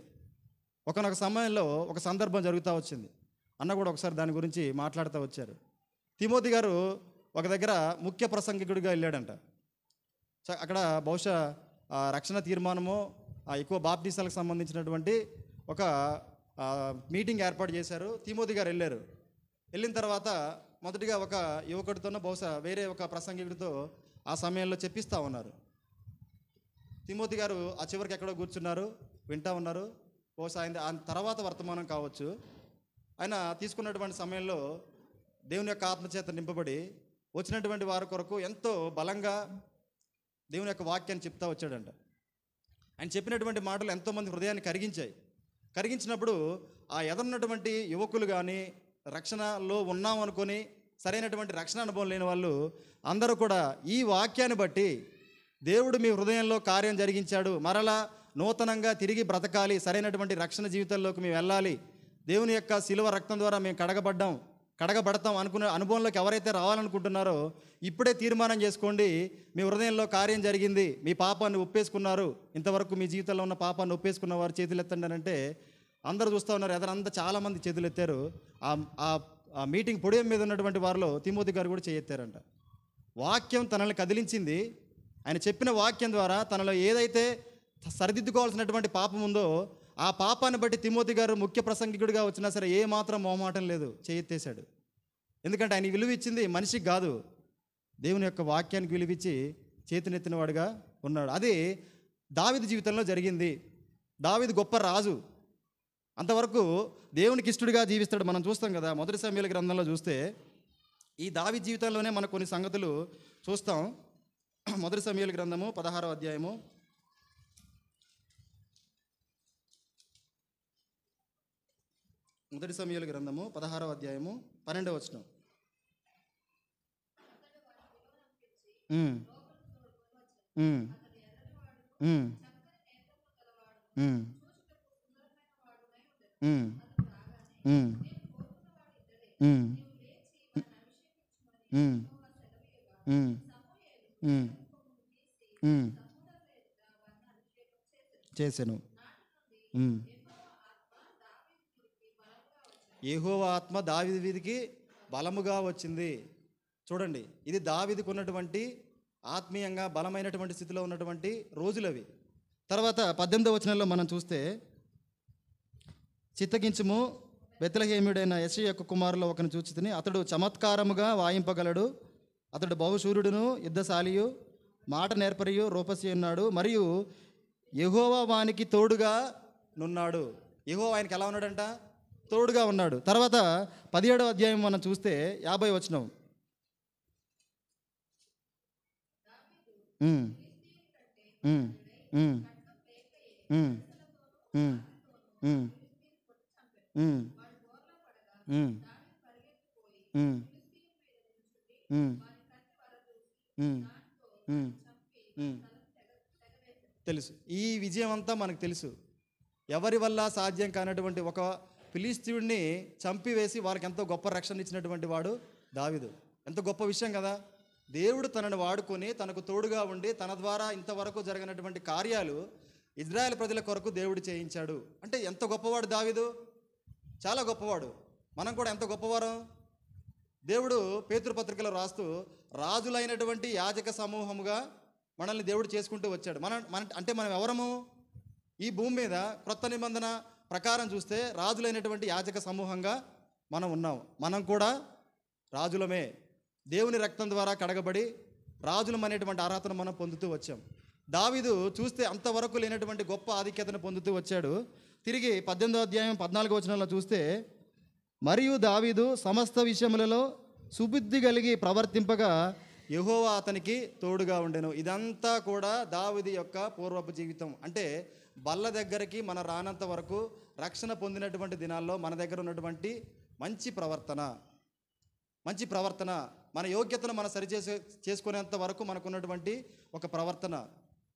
ఒకనొక సమయంలో ఒక సందర్భం జరుగుతూ వచ్చింది. అన్న కూడా ఒకసారి దాని గురించి మాట్లాడుతూ వచ్చారు. తిమోతి గారు ఒక దగ్గర ముఖ్య ప్రసంగికుడిగా వెళ్ళాడంట. అక్కడ బహుశా రక్షణ తీర్మానము ఎక్కువ బాప్టిసాలకు సంబంధించినటువంటి ఒక మీటింగ్ ఏర్పాటు చేశారు. తిమోతి గారు వెళ్ళారు. వెళ్ళిన తర్వాత మొదటిగా ఒక యువకుడితోనో బహుశా వేరే ఒక ప్రసంగికుడితో ఆ సమయంలో చెప్పిస్తూ ఉన్నారు. తిమోతి గారు ఆ చివరికి ఎక్కడో కూర్చున్నారు, వింటూ ఉన్నారు. బహుశా ఆయన తర్వాత వర్తమానం కావచ్చు. ఆయన తీసుకున్నటువంటి సమయంలో దేవుని యొక్క ఆత్మచేత నింపబడి వచ్చినటువంటి వారి కొరకు ఎంతో బలంగా దేవుని యొక్క వాక్యాన్ని చెప్తా వచ్చాడంట. ఆయన చెప్పినటువంటి మాటలు ఎంతోమంది హృదయాన్ని కరిగించినప్పుడు ఆ ఎదురున్నటువంటి యువకులు కానీ రక్షణలో ఉన్నాం అనుకొని సరైనటువంటి రక్షణ అనుభవం లేని వాళ్ళు అందరూ కూడా ఈ వాక్యాన్ని బట్టి దేవుడు మీ హృదయంలో కార్యం జరిగించాడు, మరలా నూతనంగా తిరిగి బ్రతకాలి, సరైనటువంటి రక్షణ జీవితంలోకి మేము వెళ్ళాలి, దేవుని యొక్క శిలువ రక్తం ద్వారా మేము కడగబడతాం అనుకునే అనుభవంలోకి ఎవరైతే రావాలనుకుంటున్నారో ఇప్పుడే తీర్మానం చేసుకోండి. మీ హృదయంలో కార్యం జరిగింది, మీ పాపాన్ని ఒప్పేసుకున్నారు, ఇంతవరకు మీ జీవితంలో ఉన్న పాపాన్ని ఒప్పేసుకున్న వారు చేతులు ఎత్తండి అని అంటే అందరూ చూస్తూ ఉన్నారు. ఎదరంతా చాలామంది చేతులు ఎత్తారు. ఆ మీటింగ్ పొడియం మీద ఉన్నటువంటి వారిలో తిమోతి గారు కూడా చేయెత్తారంట. వాక్యం తనని కదిలించింది. ఆయన చెప్పిన వాక్యం ద్వారా తనలో ఏదైతే సరిదిద్దుకోవాల్సినటువంటి పాపం ఉందో ఆ పాపాన్ని బట్టి తిమోతి గారు ముఖ్య ప్రసంగికుడిగా వచ్చినా సరే ఏ మాత్రం మొహమాటం లేదు, చేయెత్తేశాడు. ఎందుకంటే ఆయన విలువ ఇచ్చింది మనిషికి కాదు, దేవుని యొక్క వాక్యానికి విలువిచ్చి చేతినెత్తిన వాడుగా ఉన్నాడు. అది దావీదు జీవితంలో జరిగింది. దావీదు గొప్ప రాజు, అంతవరకు దేవునికి ఇష్టడుగా జీవిస్తాడు. మనం చూస్తాం కదా, మొదటి సమూయేలు గ్రంథంలో చూస్తే ఈ దావీదు జీవితంలోనే మనకు కొన్ని సంగతులు చూస్తాం. మొదటి సమూయేలు గ్రంథము 16వ అధ్యాయము 12వ వచనం. చేసెను. యెహోవా ఆత్మ దావీదు వీధికి బలముగా వచ్చింది. చూడండి, ఇది దావీదుకు ఉన్నటువంటి ఆత్మీయంగా బలమైనటువంటి స్థితిలో ఉన్నటువంటి రోజులవి. తర్వాత 18వ వచనంలో మనం చూస్తే, చిత్తగించుము, బెత్లెహేమీయుడైన యెషయా యొక్క కుమారులో ఒకని చూచితిని, అతడు చమత్కారముగా వాయింపగలడు, అతడు బహుశూరుడును యుద్ధశాలియు, మాట నేర్పరియు రూపసి ఉన్నాడు, మరియు యెహోవా వానికి తోడుగా నున్నాడు. యెహోవా ఆయనకి ఎలా ఉన్నాడంట? తోడుగా ఉన్నాడు. తర్వాత 17వ అధ్యాయం మనం చూస్తే 50వ వచనం. తెలుసు, ఈ విజయం అంతా మనకు తెలుసు. ఎవరి వల్ల సాధ్యం కానటువంటి ఒక ఫిలిష్తీయుడిని చంపివేసి వారికి ఎంతో గొప్ప రక్షణ ఇచ్చినటువంటి వాడు దావీదు. ఎంత గొప్ప విషయం కదా! దేవుడు తనను వాడుకొని తనకు తోడుగా ఉండి తన ద్వారా ఇంతవరకు జరిగినటువంటి కార్యాలు ఇజ్రాయెల్ ప్రజల కొరకు దేవుడు చేయించాడు. అంటే ఎంత గొప్పవాడు దావీదు, చాలా గొప్పవాడు. మనం కూడా ఎంత గొప్పవారం. దేవుడు పేతురు పత్రికలో రాస్తూ, రాజులైనటువంటి యాజక సమూహముగా మనల్ని దేవుడు చేసుకుంటూ వచ్చాడు. మనం ఎవరము? ఈ భూమి మీద క్రొత్త నిబంధన ప్రకారం చూస్తే రాజులైనటువంటి యాజక సమూహంగా మనం ఉన్నాం. మనం కూడా రాజులమే. దేవుని రక్తం ద్వారా కడగబడి రాజులం అనేటువంటి అర్హతను మనం పొందుతూ వచ్చాం. దావీదు చూస్తే అంతవరకు లేనటువంటి గొప్ప ఆధిక్యతను పొందుతూ వచ్చాడు. తిరిగి 18వ అధ్యాయం 14వ వచనంలో చూస్తే, మరియు దావీదు సమస్త విషయములలో సుబుద్ధి కలిగి ప్రవర్తింపగా యెహోవా అతనికి తోడుగా ఉండెను. ఇదంతా కూడా దావీదు యొక్క పూర్వపు జీవితం. అంటే బల్ల దగ్గరికి మన రానంత వరకు రక్షణ పొందినటువంటి దినాల్లో మన దగ్గర ఉన్నటువంటి మంచి ప్రవర్తన, మన యోగ్యతను మనం చేసుకునేంత వరకు మనకున్నటువంటి ఒక ప్రవర్తన,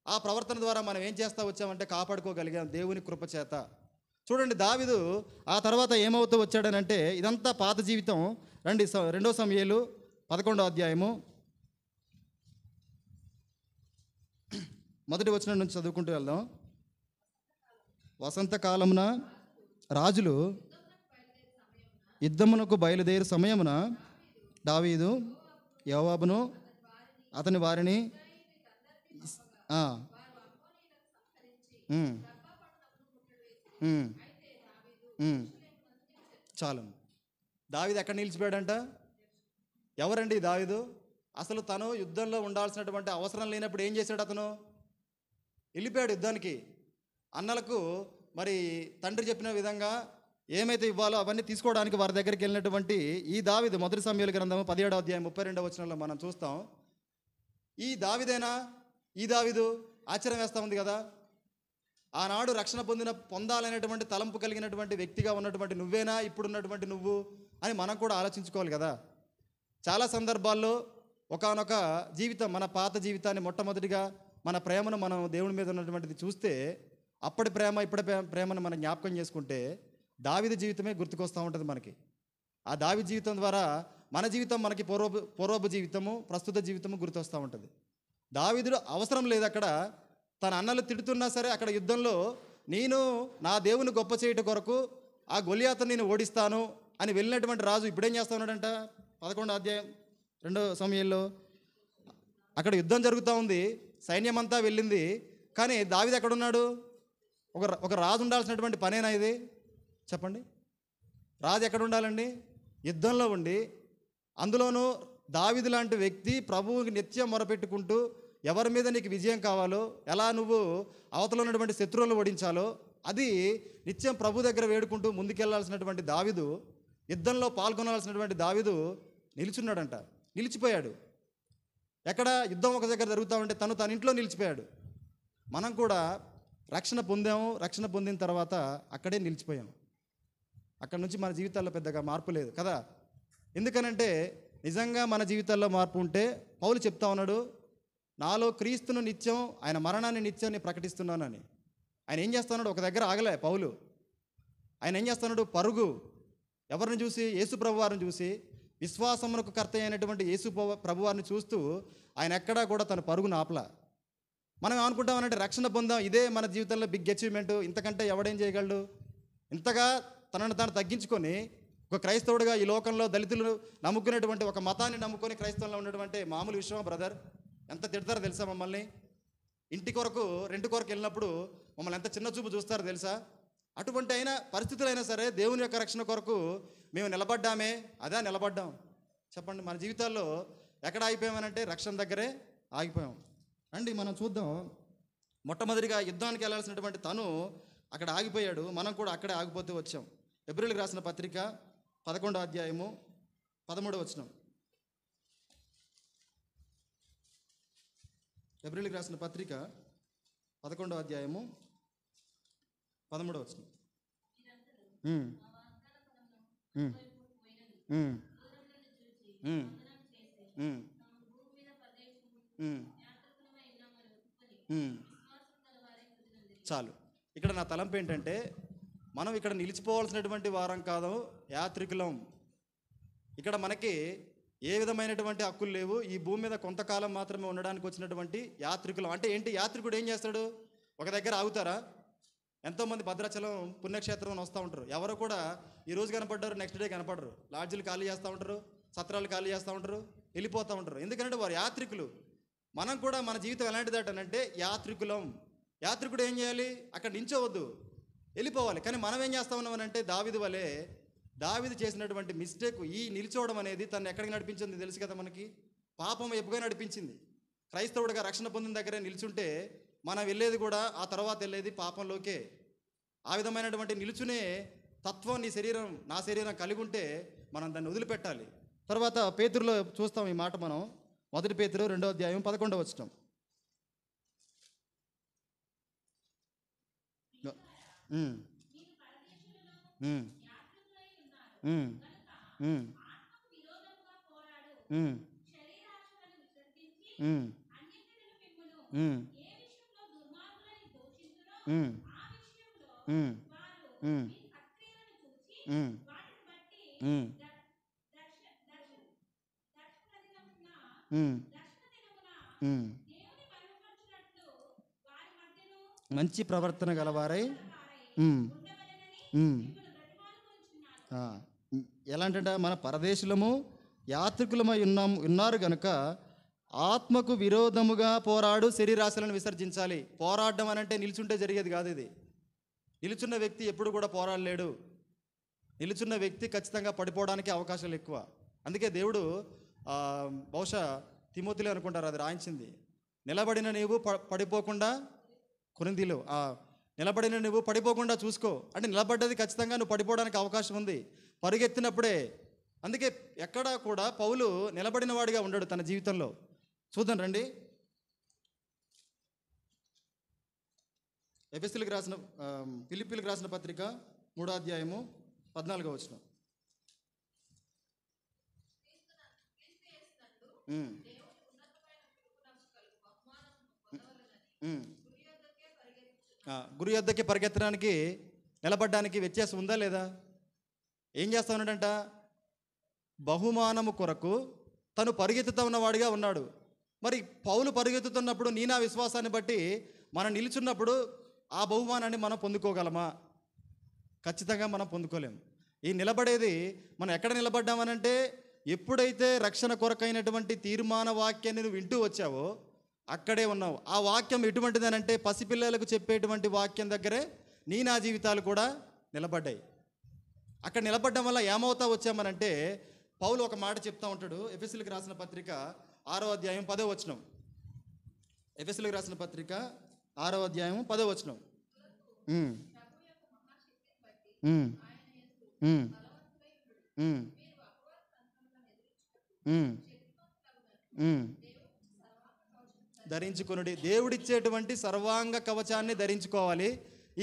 ఆ ప్రవర్తన ద్వారా మనం ఏం చేస్తూ వచ్చామంటే కాపాడుకోగలిగాం దేవుని కృప చేత. చూడండి, దావీదు ఆ తర్వాత ఏమవుతూ వచ్చాడనంటే, ఇదంతా పాత జీవితం. రండి, 2వ సమూయేలు 11వ అధ్యాయము 1వ వచనం నుంచి చదువుకుంటూ వెళ్దాం. వసంతకాలమున రాజులు యుద్ధమునకు బయలుదేరు సమయమున దావీదు యోవాబును అతని వారిని చాలు. దావీదు ఎక్కడ నిలిచిపోయాడంట? ఎవరండి దావీదు? అసలు తను యుద్ధంలో ఉండాల్సినటువంటి అవసరం లేనప్పుడు ఏం చేశాడు? అతను వెళ్ళిపోయాడు యుద్ధానికి. అన్నలకు మరి తండ్రి చెప్పిన విధంగా ఏమైతే ఇవ్వాలో అవన్నీ తీసుకోవడానికి వారి దగ్గరికి వెళ్ళినటువంటి ఈ దావీదు మొదటి సమూయేలు గ్రంథము 17వ అధ్యాయం 32వ వచనంలో మనం చూస్తాం. ఈ దావీదేనా? ఈ దావీదు ఆశ్చర్యం వేస్తూ ఉంది కదా. ఆనాడు రక్షణ పొందాలనేటువంటి తలంపు కలిగినటువంటి వ్యక్తిగా ఉన్నటువంటి నువ్వేనా ఇప్పుడున్నటువంటి నువ్వు అని మనం కూడా ఆలోచించుకోవాలి కదా. చాలా సందర్భాల్లో ఒకానొక జీవితం, మన పాత జీవితాన్ని మొట్టమొదటిగా మన ప్రేమను మనం దేవుని మీద ఉన్నటువంటిది చూస్తే, అప్పటి ప్రేమ ఇప్పటి ప్రేమను మనం జ్ఞాపకం చేసుకుంటే దావీదు జీవితమే గుర్తుకొస్తూ ఉంటుంది మనకి. ఆ దావీదు జీవితం ద్వారా మన జీవితం, మనకి పూర్వపు జీవితము, ప్రస్తుత జీవితము గుర్తొస్తూ ఉంటుంది. దావీదుడు అవసరం లేదు అక్కడ, తన అన్నలు తిడుతున్నా సరే అక్కడ యుద్ధంలో నేను నా దేవుని గొప్ప చేయట కొరకు ఆ గొలియాతను నేను ఓడిస్తాను అని వెళ్ళినటువంటి రాజు ఇప్పుడేం చేస్తా ఉన్నాడంట? 11వ అధ్యాయం 2వ సమూయేల్లో అక్కడ యుద్ధం జరుగుతూ ఉంది, సైన్యం అంతా వెళ్ళింది, కానీ దావీదు ఎక్కడున్నాడు? ఒక రాజు ఉండాల్సినటువంటి పనేనా ఇది? చెప్పండి. రాజు ఎక్కడ ఉండాలండి? యుద్ధంలో ఉండి, అందులోనూ దావీదు లాంటి వ్యక్తి ప్రభువుకి నిత్యం మొరపెట్టుకుంటూ ఎవరి మీద నీకు విజయం కావాలో, ఎలా నువ్వు అవతల ఉన్నటువంటి శత్రువులను ఓడించాలో అది నిత్యం ప్రభు దగ్గర వేడుకుంటూ ముందుకెళ్లాల్సినటువంటి దావీదు, యుద్ధంలో పాల్గొనాల్సినటువంటి దావీదు నిలిచున్నాడంట. నిలిచిపోయాడు. ఎక్కడ యుద్ధం ఒక దగ్గర జరుగుతూ ఉంటే తన ఇంట్లో నిలిచిపోయాడు. మనం కూడా రక్షణ పొందాము. రక్షణ పొందిన తర్వాత అక్కడే నిలిచిపోయాము. అక్కడ నుంచి మన జీవితాల్లో పెద్దగా మార్పు లేదు కదా. ఎందుకనంటే నిజంగా మన జీవితాల్లో మార్పు ఉంటే పౌలు చెప్తా ఉన్నాడు, నాలో క్రీస్తును నిత్యం, ఆయన మరణాన్ని నిత్యం నేను ప్రకటిస్తున్నానని. ఆయన ఏం చేస్తున్నాడు? ఒక దగ్గర ఆగలే పౌలు. ఆయన ఏం చేస్తున్నాడు? పరుగు. ఎవరిని చూసి? యేసు ప్రభువారిని చూసి, విశ్వాసమునకు కర్త అయినటువంటి యేసు ప్రభువారిని చూస్తూ ఆయన ఎక్కడా కూడా తన పరుగును ఆపలా. మనం అనుకుంటామనంటే రక్షణ పొందాం, ఇదే మన జీవితంలో బిగ్ అచీవ్మెంట్, ఇంతకంటే ఎవడేం చేయగలడు? ఇంతగా తనను తాను తగ్గించుకొని ఒక క్రైస్తవుడిగా ఈ లోకంలో దళితులు నమ్ముకునేటువంటి ఒక మతాన్ని నమ్ముకొని క్రైస్తవంలో ఉన్నటువంటి మామూలు విషయం బ్రదర్. ఎంత తిడతారో తెలుసా మమ్మల్ని? ఇంటి కొరకు రెంట్ కొరకు వెళ్ళినప్పుడు మమ్మల్ని ఎంత చిన్న చూపు చూస్తారో తెలుసా? అటువంటి అయినా పరిస్థితులైనా సరే దేవుని యొక్క రక్షణ కొరకు మేము నిలబడ్డామే. అదే నిలబడ్డాం. చెప్పండి, మన జీవితాల్లో ఎక్కడ ఆగిపోయామనంటే రక్షణ దగ్గరే ఆగిపోయాం. అండి మనం చూద్దాం. మొట్టమొదటిగా యుద్ధానికి వెళ్ళాల్సినటువంటి తను అక్కడ ఆగిపోయాడు. మనం కూడా అక్కడే ఆగిపోతూ వచ్చాం. హెబ్రీయులకు రాసిన పత్రిక 11వ అధ్యాయము 13వ వచనం. హెబ్రీయులకు రాసిన పత్రిక 11వ అధ్యాయము 13వ వచనం. చాలు. ఇక్కడ నా తలంపు ఏంటంటే, మనం ఇక్కడ నిలిచిపోవాల్సినటువంటి వారం కాదు, యాత్రికులం. ఇక్కడ మనకి ఏ విధమైనటువంటి హక్కులు లేవు. ఈ భూమి మీద కొంతకాలం మాత్రమే ఉండడానికి వచ్చినటువంటి యాత్రికులం. అంటే ఏంటి? యాత్రికుడు ఏం చేస్తాడు? ఒక దగ్గర ఆగుతారా? ఎంతోమంది భద్రాచలం పుణ్యక్షేత్రం అని వస్తూ ఉంటారు. ఎవరు కూడా ఈరోజు కనపడ్డారు, నెక్స్ట్ డే కనపడరు. లాడ్జీలు ఖాళీ చేస్తూ ఉంటారు, సత్రాలు ఖాళీ చేస్తూ ఉంటారు, వెళ్ళిపోతూ ఉంటారు. ఎందుకంటే వారు యాత్రికులు. మనం కూడా మన జీవితం ఎలాంటిదటనంటే యాత్రికులం. యాత్రికుడు ఏం చేయాలి? అక్కడ నించోవద్దు, వెళ్ళిపోవాలి. కానీ మనం ఏం చేస్తా ఉన్నామనంటే దావీదు వలె, దావీదు చేసినటువంటి మిస్టేక్ ఈ నిలిచోవడం అనేది తను ఎక్కడికి నడిపించింది తెలుసు కదా మనకి? పాపం ఎప్పుగా నడిపించింది. క్రైస్తవుడిగా రక్షణ పొందిన దగ్గరే నిల్చుంటే మనం వెళ్ళేది కూడా ఆ తర్వాత వెళ్ళేది పాపంలోకే. ఆ విధమైనటువంటి నిలుచునే తత్వం నీ శరీరం, నా శరీరం కలిగి ఉంటే మనం దాన్ని వదిలిపెట్టాలి. తర్వాత పేతురులో చూస్తాం ఈ మాట మనం. 1 పేతురు 2వ అధ్యాయం 11వ వచనం. మంచి ప్రవర్తన గలవారై ఎలాంటి మన పరదేశులము యాత్రికులమై ఉన్నారు గనుక ఆత్మకు విరోధముగా పోరాడు శరీరాశలను విసర్జించాలి. పోరాడడం అనంటే నిల్చుంటే జరిగేది కాదు. ఇది నిలుచున్న వ్యక్తి ఎప్పుడు కూడా పోరాడలేడు. నిలుచున్న వ్యక్తి ఖచ్చితంగా పడిపోవడానికి అవకాశాలు ఎక్కువ. అందుకే దేవుడు బహుశా తిమోతిలో అనుకుంటారు అది రాయించింది, నిలబడిన నీవు పడిపోకుండా, కొరింథీలో నిలబడిన నువ్వు పడిపోకుండా చూసుకో. అంటే నిలబడ్డది ఖచ్చితంగా నువ్వు పడిపోవడానికి అవకాశం ఉంది పరుగెత్తినప్పుడే. అందుకే ఎక్కడా కూడా పౌలు నిలబడిన వాడిగా ఉండడు తన జీవితంలో. చూద్దాం రండి. ఎఫెసీయులకు రాసిన ఫిలిప్పీయులకు రాసిన పత్రిక 3వ అధ్యాయము 14వ వచనం. గురి యొద్దకి పరిగెత్తడానికి నిలబడ్డానికి వ్యత్యాసం ఉందా లేదా? ఏం చేస్తా ఉన్నాడంట? బహుమానము కొరకు తను పరిగెత్తుతూ ఉన్నవాడిగా ఉన్నాడు. మరి పౌలు పరిగెత్తుతున్నప్పుడు నీ నా విశ్వాసాన్ని బట్టి మనం నిలుచున్నప్పుడు ఆ బహుమానాన్ని మనం పొందుకోగలమా? ఖచ్చితంగా మనం పొందుకోలేము. ఈ నిలబడేది మనం ఎక్కడ నిలబడ్డామనంటే, ఎప్పుడైతే రక్షణ కొరకైనటువంటి తీర్మాన వాక్యాన్ని నువ్వు వింటూ వచ్చావో అక్కడే ఉన్నావు. ఆ వాక్యం ఎటువంటిది అనంటే పసిపిల్లలకు చెప్పేటువంటి వాక్యం దగ్గరే నీ నా జీవితాలు కూడా నిలబడ్డాయి. అక్కడ నిలబడడం వల్ల ఏమవుతా వచ్చామనంటే, పౌలు ఒక మాట చెప్తా ఉంటాడు. ఎఫెసీయులకు రాసిన పత్రిక 6వ అధ్యాయం 10వ వచనం. ఎఫెసీయులకు రాసిన పత్రిక 6వ అధ్యాయం 10వ వచనం. ఉమ్, ఉమ్, ఉమ్, ఉమ్, ఉమ్. ధరించుకొనుడి. దేవుడిచ్చేటువంటి సర్వాంగ కవచాన్ని ధరించుకోవాలి.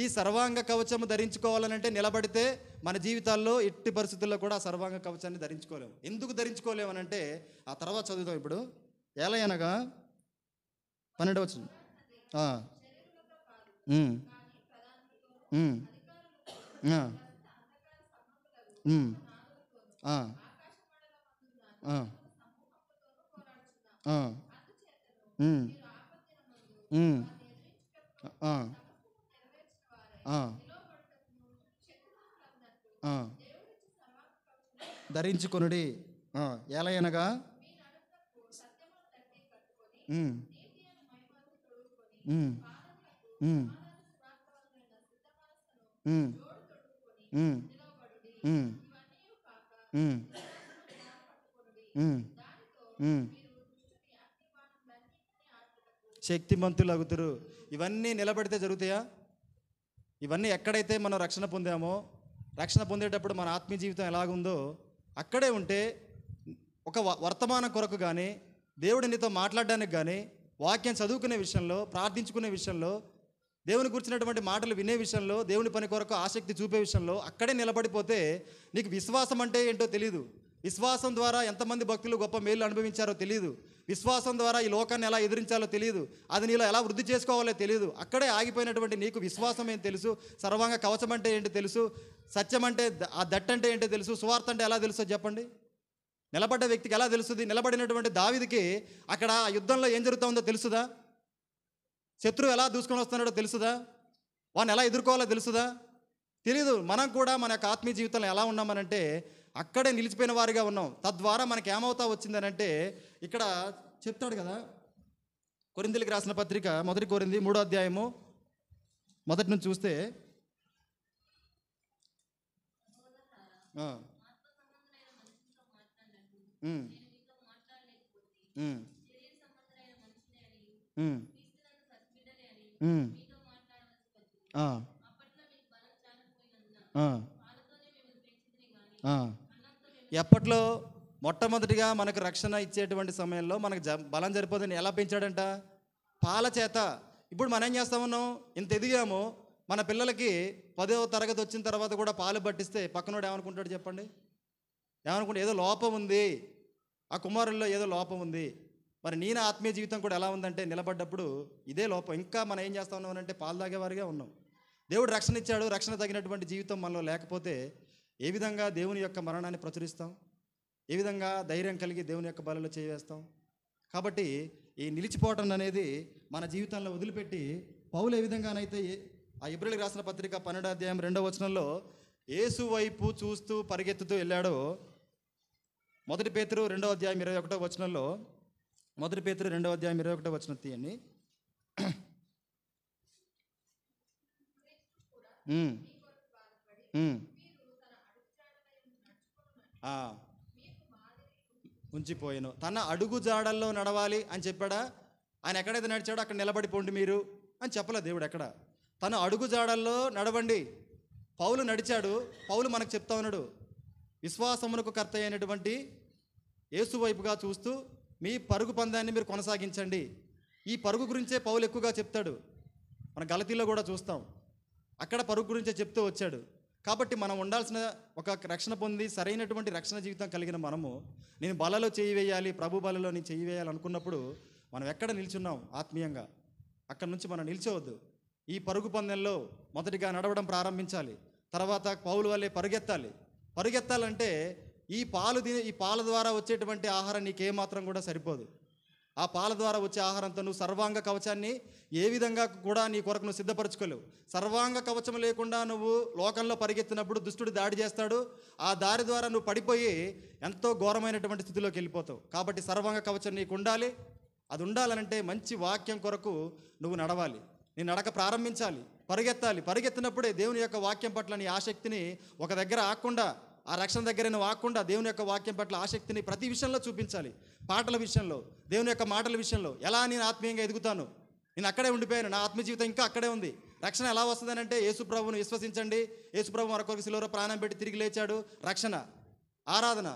ఈ సర్వాంగ కవచము ధరించుకోవాలనంటే నిలబడితే మన జీవితాల్లో ఎట్టి పరిస్థితుల్లో కూడా ఆ సర్వాంగ కవచాన్ని ధరించుకోలేము. ఎందుకు ధరించుకోలేమనంటే ఆ తర్వాత చదువుతాం. ఇప్పుడు ఎలయనగా 12వ వచనం. ఆ, ఉమ్, ఉమ్, ఆ, ఉమ్, ఆ, ఆ, ఆ, ఉమ్, ఉమ్, ఆ, ఆ, ఆ, ధరించుకొనుడి. ఆ, ఎలయనగా ఉమ్, ఉమ్, ఉమ్, ఉమ్, ఉమ్, ఉమ్, ఉమ్, ఉమ్, ఉమ్, శక్తిమంతులగుతురు. ఇవన్నీ నిలబడితే జరుగుతాయా? ఇవన్నీ ఎక్కడైతే మనం రక్షణ పొందామో, రక్షణ పొందేటప్పుడు మన ఆత్మీయ జీవితం ఎలాగుందో అక్కడే ఉంటే ఒక వర్తమానం కొరకు కానీ, దేవుడు నీతో మాట్లాడడానికి కానీ, వాక్యం చదువుకునే విషయంలో, ప్రార్థించుకునే విషయంలో, దేవుని గురించినటువంటి మాటలు వినే విషయంలో, దేవుని పని కొరకు ఆసక్తి చూపే విషయంలో అక్కడే నిలబడిపోతే నీకు విశ్వాసం అంటే ఏంటో తెలియదు. విశ్వాసం ద్వారా ఎంతమంది భక్తులు గొప్ప మేలు అనుభవించారో తెలియదు. విశ్వాసం ద్వారా ఈ లోకాన్ని ఎలా ఎదిరించాలో తెలియదు. అది నీలో ఎలా వృద్ధి చేసుకోవాలో తెలియదు. అక్కడే ఆగిపోయినటువంటి నీకు విశ్వాసం ఏం తెలుసు, సర్వాంగ కవచం అంటే ఏంటో తెలుసు, సత్యం అంటే ఆ దట్ అంటే ఏంటో తెలుసు, సువార్త అంటే ఎలా తెలుసో చెప్పండి. నిలబడ్డ వ్యక్తికి ఎలా తెలుస్తుంది? నిలబడినటువంటి దావీదుకి అక్కడ యుద్ధంలో ఏం జరుగుతుందో తెలుసుదా? శత్రువు ఎలా దూసుకొని వస్తున్నాడో తెలుసుదా? వాడిని ఎలా ఎదుర్కోవాలో తెలుసుదా? తెలీదు. మనం కూడా మన యొక్క ఆత్మీయ జీవితంలో ఎలా ఉన్నామనంటే అక్కడే నిలిచిపోయిన వారిగా ఉన్నాం. తద్వారా మనకి ఏమవుతా వచ్చిందనంటే ఇక్కడ చెప్తాడు కదా, కొరింథీయులకు రాసిన పత్రిక 1 కొరింథీ 3వ అధ్యాయము 1 నుంచి చూస్తే ఎప్పట్లో మొట్టమొదటిగా మనకు రక్షణ ఇచ్చేటువంటి సమయంలో మనకు బలం సరిపోదని ఎలా పెంచాడంట? పాల చేత. ఇప్పుడు మనం ఏం చేస్తా ఉన్నాం? ఇంత ఎదిగాము, మన పిల్లలకి 10వ తరగతి వచ్చిన తర్వాత కూడా పాలు పట్టిస్తే పక్కనోడు ఏమనుకుంటాడు చెప్పండి? ఏమనుకుంటే ఏదో లోపం ఉంది, ఆ కుమారుల్లో ఏదో లోపం ఉంది. మరి నేను ఆత్మీయ జీవితం కూడా ఎలా ఉందంటే నిలబడ్డప్పుడు ఇదే లోపం. ఇంకా మనం ఏం చేస్తా ఉన్నాం అంటే పాలు తాగేవారిగా ఉన్నాం. దేవుడు రక్షణ ఇచ్చాడు, రక్షణ తగినటువంటి జీవితం మనలో లేకపోతే ఏ విధంగా దేవుని యొక్క మరణాన్ని ప్రచురిస్తాం? ఏ విధంగా ధైర్యం కలిగి దేవుని యొక్క బలలో చేవేస్తాం? కాబట్టి ఈ నిలిచిపోవటం అనేది మన జీవితంలో వదిలిపెట్టి పౌలు ఏ విధంగానైతే ఆ హెబ్రీయులకు రాసిన పత్రిక 12వ అధ్యాయం 2వ వచనంలో యేసు వైపు చూస్తూ పరిగెత్తుతూ వెళ్ళాడో, 1 పేతురు 2వ అధ్యాయం 21వ వచనంలో, 1 పేతురు 2వ అధ్యాయం 21వ వచనం తీయండి. ఉంచిపోయాను. తన అడుగు జాడల్లో నడవాలి అని చెప్పాడా? ఆయన ఎక్కడైతే నడిచాడో అక్కడ నిలబడిపోండి మీరు అని చెప్పలేదు దేవుడు. ఎక్కడ? తన అడుగు జాడల్లో నడవండి. పౌలు నడిచాడు. పౌలు మనకు చెప్తా ఉన్నాడు, విశ్వాసమునకు కర్త అయినటువంటి యేసు వైపుగా చూస్తూ మీ పరుగు పందాన్ని మీరు కొనసాగించండి. ఈ పరుగు గురించే పౌలు ఎక్కువగా చెప్తాడు. మన గలతీలో కూడా చూస్తాం, అక్కడ పరుగు గురించే చెప్తూ వచ్చాడు. కాబట్టి మనం ఉండాల్సిన ఒక రక్షణ పొంది సరైనటువంటి రక్షణ జీవితం కలిగిన మనము, నేను బలలో చేయి వేయాలి, ప్రభు బలలో నేను చేయి వేయాలి అనుకున్నప్పుడు మనం ఎక్కడ నిల్చున్నాం ఆత్మీయంగా? అక్కడ నుంచి మనం నిల్చోవద్దు. ఈ పరుగు పందెంలో మొదటిగా నడవడం ప్రారంభించాలి. తర్వాత పౌలు వల్లే పరుగెత్తాలి. పరుగెత్తాలంటే ఈ పాల ద్వారా వచ్చేటువంటి ఆహారం నీకేమాత్రం కూడా సరిపోదు. ఆ పాల ద్వారా వచ్చే ఆహారంతో నువ్వు సర్వాంగ కవచాన్ని ఏ విధంగా కూడా నీ కొరకు నువ్వు సిద్ధపరచుకోలేవు. సర్వాంగ కవచం లేకుండా నువ్వు లోకంలో పరిగెత్తినప్పుడు దుష్టుడు దాడి చేస్తాడు. ఆ దారి ద్వారా నువ్వు పడిపోయి ఎంతో ఘోరమైనటువంటి స్థితిలోకి వెళ్ళిపోతావు. కాబట్టి సర్వాంగ కవచం నీకు ఉండాలి. అది ఉండాలనంటే మంచి వాక్యం కొరకు నువ్వు నడవాలి. నీ నడక ప్రారంభించాలి, పరిగెత్తాలి. పరిగెత్తినప్పుడే దేవుని యొక్క వాక్యం పట్ల నీ ఆసక్తిని ఒక దగ్గర ఆకుండా, ఆ రక్షణ దగ్గర నువ్వు ఆకుండా దేవుని యొక్క వాక్యం పట్ల ఆసక్తిని ప్రతి విషయంలో చూపించాలి. పాటల విషయంలో, దేవుని యొక్క మాటల విషయంలో, ఎలా నేను ఆత్మీయంగా ఎదుగుతాను, నేను అక్కడే ఉండిపోయాను, నా ఆత్మీయ జీవితం ఇంకా అక్కడే ఉంది, రక్షణ ఎలా వస్తుందని అంటే యేసుప్రభువుని విశ్వసించండి, యేసుప్రభు మరొకరికి శిలువలో ప్రాణం పెట్టి తిరిగి లేచాడు, రక్షణ, ఆరాధన.